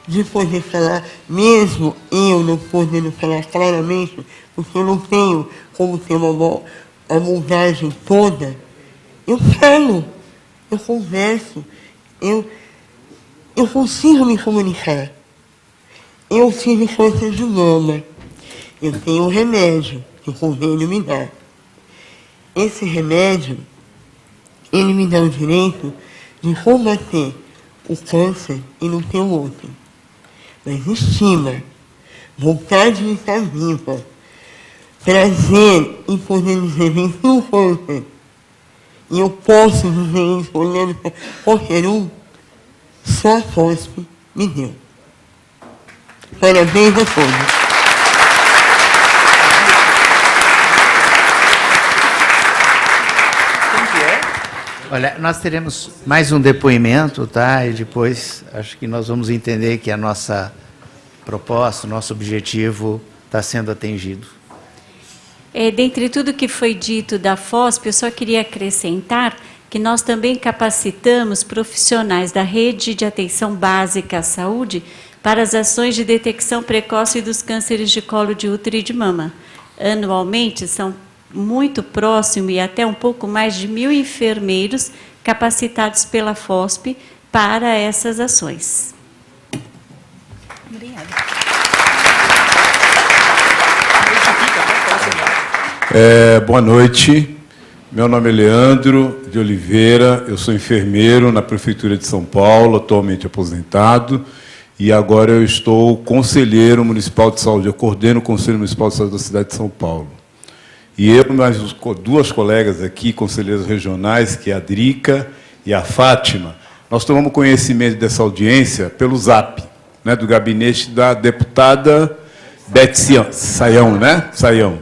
de poder falar, mesmo eu não podendo falar claramente, porque eu não tenho como ter uma moldagem toda, eu falo, eu converso, eu consigo me comunicar. Eu tive câncer de mama, eu tenho um remédio que o convênio me dá. Esse remédio, ele me dá o direito de combater o câncer e não ter outro. Mas estima, vontade de estar viva, prazer em poder dizer, venci o câncer. E eu posso dizer isso olhando para qualquer um, só a FOSP me deu. Parabéns a todos. Olha, nós teremos mais um depoimento, tá? E depois acho que nós vamos entender que a nossa proposta, o nosso objetivo está sendo atingido. Dentre tudo que foi dito da FOSP, eu só queria acrescentar que nós também capacitamos profissionais da Rede de Atenção Básica à Saúde para as ações de detecção precoce dos cânceres de colo de útero e de mama. Anualmente, são muito próximo e até um pouco mais de 1.000 enfermeiros capacitados pela FOSP para essas ações. Obrigada. Boa noite, meu nome é Leandro de Oliveira, eu sou enfermeiro na Prefeitura de São Paulo, atualmente aposentado, e agora eu estou conselheiro municipal de saúde, eu coordeno o Conselho Municipal de Saúde da cidade de São Paulo. E eu e mais duas colegas aqui, conselheiros regionais, que é a Drica e a Fátima, nós tomamos conhecimento dessa audiência pelo Zap, né, do gabinete da deputada Beth Sayão, né? Sayão.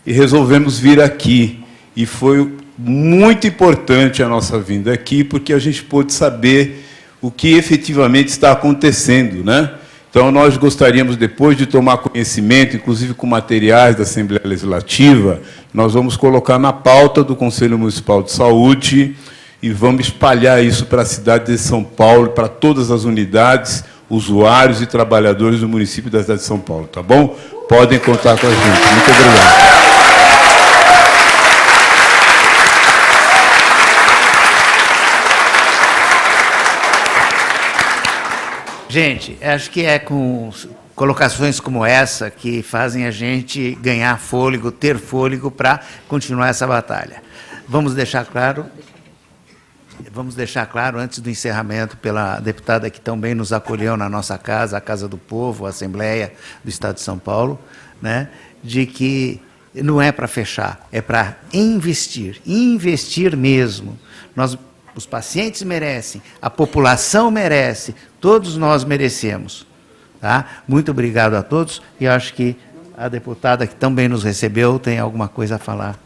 E resolvemos vir aqui. E foi muito importante a nossa vinda aqui, porque a gente pôde saber o que efetivamente está acontecendo, né? Então, nós gostaríamos, depois de tomar conhecimento, inclusive com materiais da Assembleia Legislativa, nós vamos colocar na pauta do Conselho Municipal de Saúde e vamos espalhar isso para a cidade de São Paulo, para todas as unidades, usuários e trabalhadores do município da cidade de São Paulo, tá bom? Podem contar com a gente. Muito obrigado. Gente, acho que é com colocações como essa que fazem a gente ganhar fôlego, ter fôlego para continuar essa batalha. Vamos deixar claro, antes do encerramento, pela deputada que também nos acolheu na nossa casa, a Casa do Povo, a Assembleia do Estado de São Paulo, né, de que não é para fechar, é para investir mesmo. Os pacientes merecem, a população merece, todos nós merecemos. Tá? Muito obrigado a todos e acho que a deputada que também nos recebeu tem alguma coisa a falar.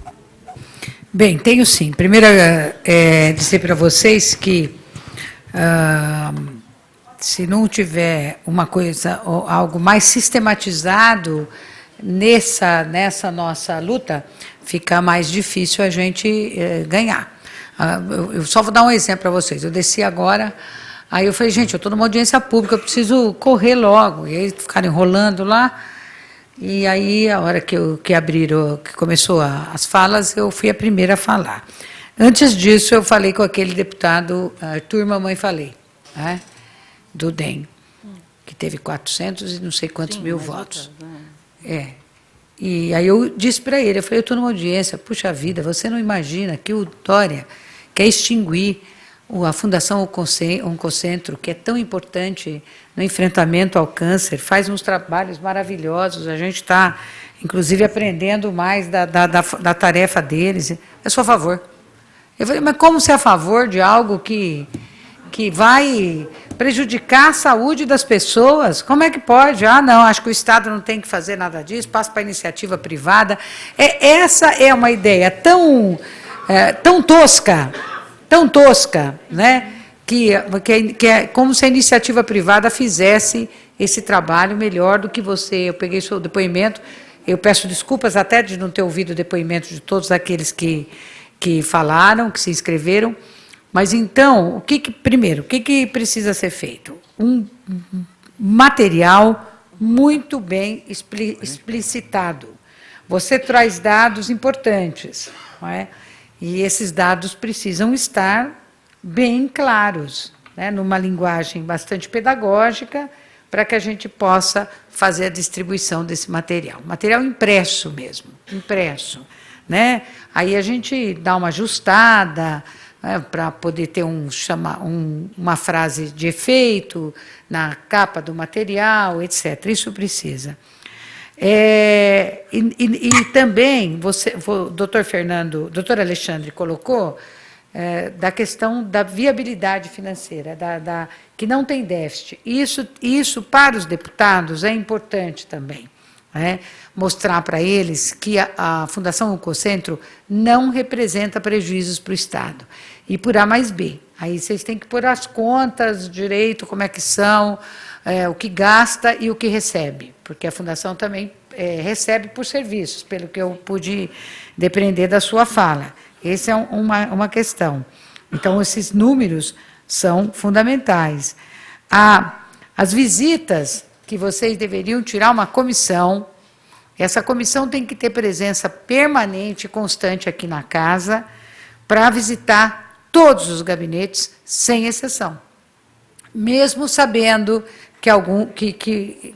Bem, tenho sim. Primeiro, dizer para vocês que se não tiver uma coisa, algo mais sistematizado nessa nossa luta, fica mais difícil a gente ganhar. Eu só vou dar um exemplo para vocês. Eu desci agora, aí eu falei, gente, eu estou numa audiência pública, eu preciso correr logo. E aí ficaram enrolando lá. E aí, a hora que começou as falas, eu fui a primeira a falar. Antes disso, eu falei com aquele deputado Arthur Mamãe Falei, né, do DEM, que teve 400 e não sei quantos mil votos. E aí eu disse para ele, eu falei, eu estou numa audiência, puxa vida, você não imagina que o Dória quer extinguir a Fundação Oncocentro, que é tão importante no enfrentamento ao câncer, faz uns trabalhos maravilhosos. A gente está, inclusive, aprendendo mais da tarefa deles. Eu sou a favor. Eu falei, mas como ser a favor de algo que vai prejudicar a saúde das pessoas? Como é que pode? Ah, não, acho que o Estado não tem que fazer nada disso, passa para a iniciativa privada. Essa é uma ideia tão tosca, né? Que é como se a iniciativa privada fizesse esse trabalho melhor do que você. Eu peguei seu depoimento, eu peço desculpas até de não ter ouvido o depoimento de todos aqueles que falaram, que se inscreveram. Mas, então, primeiro, o que precisa ser feito? Um material muito bem explicitado. Você traz dados importantes, não é? E esses dados precisam estar bem claros, né, numa linguagem bastante pedagógica, para que a gente possa fazer a distribuição desse material. Material impresso mesmo, impresso. Né? Aí a gente dá uma ajustada, né, para poder ter uma frase de efeito na capa do material, etc. Isso precisa. E também, o doutor Alexandre colocou, da questão da viabilidade financeira, que não tem déficit. Isso para os deputados é importante também. Né? Mostrar para eles que a Fundação Oncocentro não representa prejuízos para o Estado. E por A mais B. Aí vocês têm que pôr as contas direito, como é que são, o que gasta e o que recebe. Porque a Fundação também recebe por serviços, pelo que eu pude depreender da sua fala. Essa é uma questão. Então, esses números são fundamentais. As visitas que vocês deveriam tirar uma comissão. Essa comissão tem que ter presença permanente e constante aqui na casa para visitar todos os gabinetes, sem exceção. Mesmo sabendo que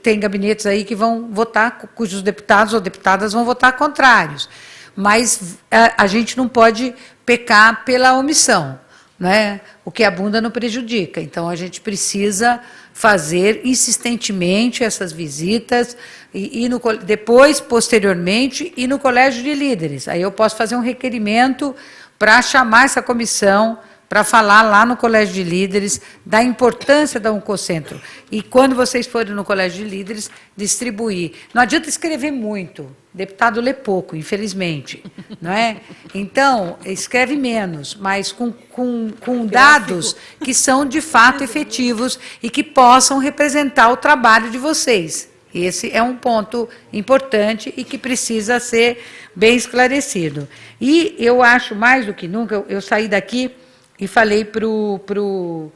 tem gabinetes aí que vão votar, cujos deputados ou deputadas vão votar contrários. Mas a gente não pode pecar pela omissão, né? O que abunda não prejudica. Então, a gente precisa fazer insistentemente essas visitas, depois, posteriormente, e no Colégio de Líderes. Aí eu posso fazer um requerimento para chamar essa comissão, para falar lá no Colégio de Líderes da importância da Oncocentro. E quando vocês forem no Colégio de Líderes, distribuir. Não adianta escrever muito, deputado lê pouco, infelizmente, não é? Então, escreve menos, mas com dados que são de fato efetivos e que possam representar o trabalho de vocês. Esse é um ponto importante e que precisa ser bem esclarecido. E eu acho, mais do que nunca, eu saí daqui e falei para o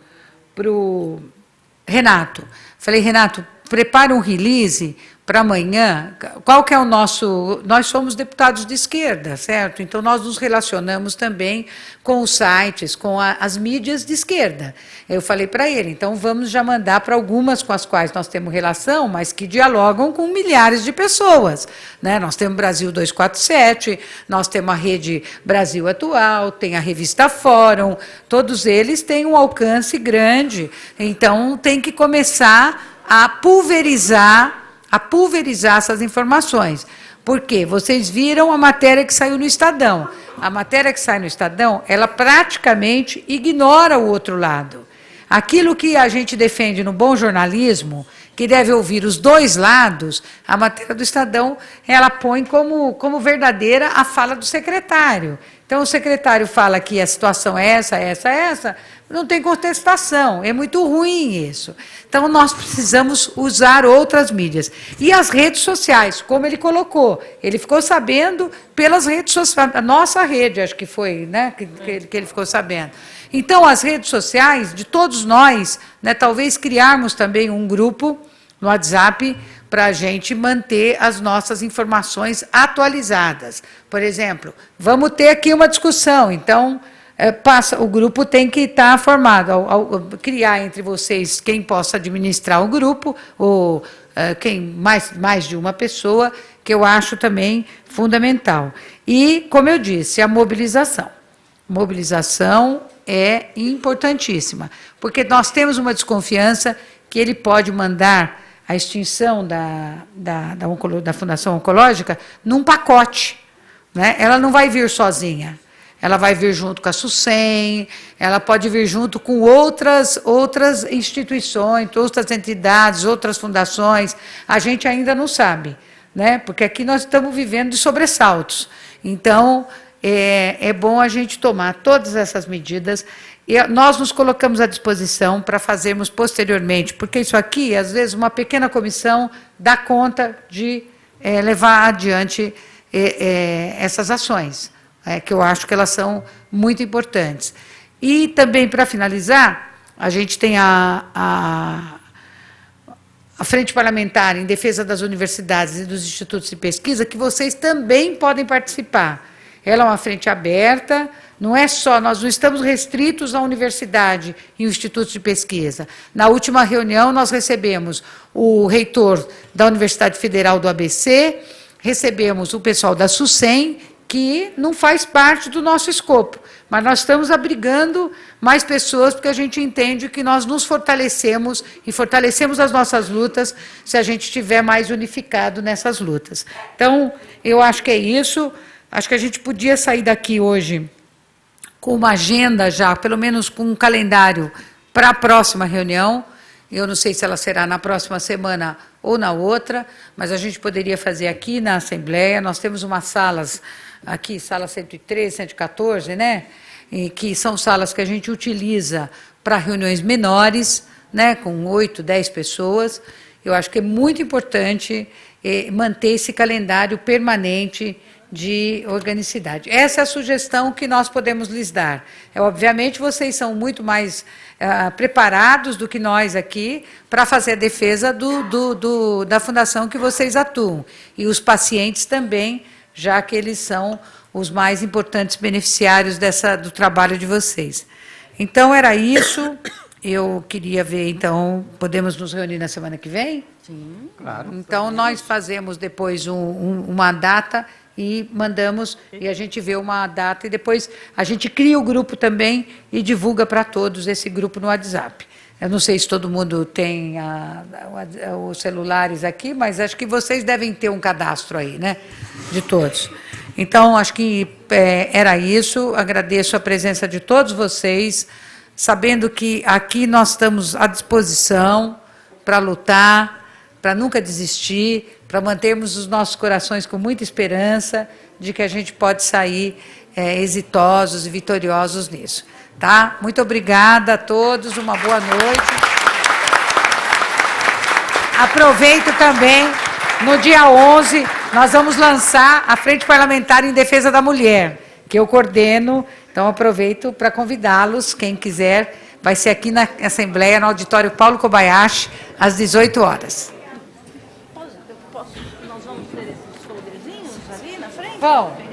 Renato. Falei, Renato, prepara um release para amanhã. Qual que é o nosso... Nós somos deputados de esquerda, certo? Então, nós nos relacionamos também com os sites, com as mídias de esquerda. Eu falei para ele, então vamos já mandar para algumas com as quais nós temos relação, mas que dialogam com milhares de pessoas. Né? Nós temos Brasil 247, nós temos a Rede Brasil Atual, tem a revista Fórum, todos eles têm um alcance grande. Então, tem que começar a pulverizar essas informações. Por quê? Vocês viram a matéria que saiu no Estadão. A matéria que sai no Estadão, ela praticamente ignora o outro lado. Aquilo que a gente defende no bom jornalismo, que deve ouvir os dois lados, a matéria do Estadão, ela põe como verdadeira a fala do secretário. Então, o secretário fala que a situação é essa, não tem contestação, é muito ruim isso. Então, nós precisamos usar outras mídias. E as redes sociais, como ele colocou, ele ficou sabendo pelas redes sociais, a nossa rede, acho que foi, né, que ele ficou sabendo. Então, as redes sociais, de todos nós, né, talvez criarmos também um grupo no WhatsApp para a gente manter as nossas informações atualizadas. Por exemplo, vamos ter aqui uma discussão, então, o grupo tem que estar formado, criar entre vocês quem possa administrar o grupo, ou quem mais de uma pessoa, que eu acho também fundamental. E, como eu disse, a mobilização. mobilização é importantíssima, porque nós temos uma desconfiança que ele pode mandar a extinção da Fundação Oncológica num pacote, né? Ela não vai vir sozinha, ela vai vir junto com a SUSEM, ela pode vir junto com outras instituições, outras entidades, outras fundações, a gente ainda não sabe, né? Porque aqui nós estamos vivendo de sobressaltos. Então, é bom a gente tomar todas essas medidas. E nós nos colocamos à disposição para fazermos posteriormente, porque isso aqui, às vezes, uma pequena comissão dá conta de levar adiante essas ações, que eu acho que elas são muito importantes. E também, para finalizar, a gente tem a Frente Parlamentar em Defesa das Universidades e dos Institutos de Pesquisa, que vocês também podem participar. Ela é uma frente aberta, não é só, nós não estamos restritos à universidade e ao Instituto de Pesquisa. Na última reunião, nós recebemos o reitor da Universidade Federal do ABC, recebemos o pessoal da SUSEM, que não faz parte do nosso escopo, mas nós estamos abrigando mais pessoas, porque a gente entende que nós nos fortalecemos e fortalecemos as nossas lutas se a gente estiver mais unificado nessas lutas. Então, eu acho que é isso. Acho que a gente podia sair daqui hoje com uma agenda já, pelo menos com um calendário para a próxima reunião. Eu não sei se ela será na próxima semana ou na outra, mas a gente poderia fazer aqui na Assembleia. Nós temos umas salas aqui, sala 113, 114, né? E que são salas que a gente utiliza para reuniões menores, né? Com 8, 10 pessoas. Eu acho que é muito importante manter esse calendário permanente de organicidade. Essa é a sugestão que nós podemos lhes dar. Obviamente, vocês são muito mais preparados do que nós aqui para fazer a defesa da fundação que vocês atuam. E os pacientes também, já que eles são os mais importantes beneficiários do trabalho de vocês. Então, era isso. Eu queria ver, então, podemos nos reunir na semana que vem? Sim, claro. Então, nós fazemos depois uma data e mandamos, e a gente vê uma data, e depois a gente cria o grupo também e divulga para todos esse grupo no WhatsApp. Eu não sei se todo mundo tem os celulares aqui, mas acho que vocês devem ter um cadastro aí, né? De todos. Então, acho que era isso. Agradeço a presença de todos vocês, sabendo que aqui nós estamos à disposição para lutar, para nunca desistir, para mantermos os nossos corações com muita esperança de que a gente pode sair exitosos e vitoriosos nisso. Tá? Muito obrigada a todos, uma boa noite. Aproveito também, no dia 11, nós vamos lançar a Frente Parlamentar em Defesa da Mulher, que eu coordeno, então aproveito para convidá-los, quem quiser, vai ser aqui na Assembleia, no auditório Paulo Kobayashi, às 18 horas. Nós vamos ter esses folderzinhos ali na frente? Vamos.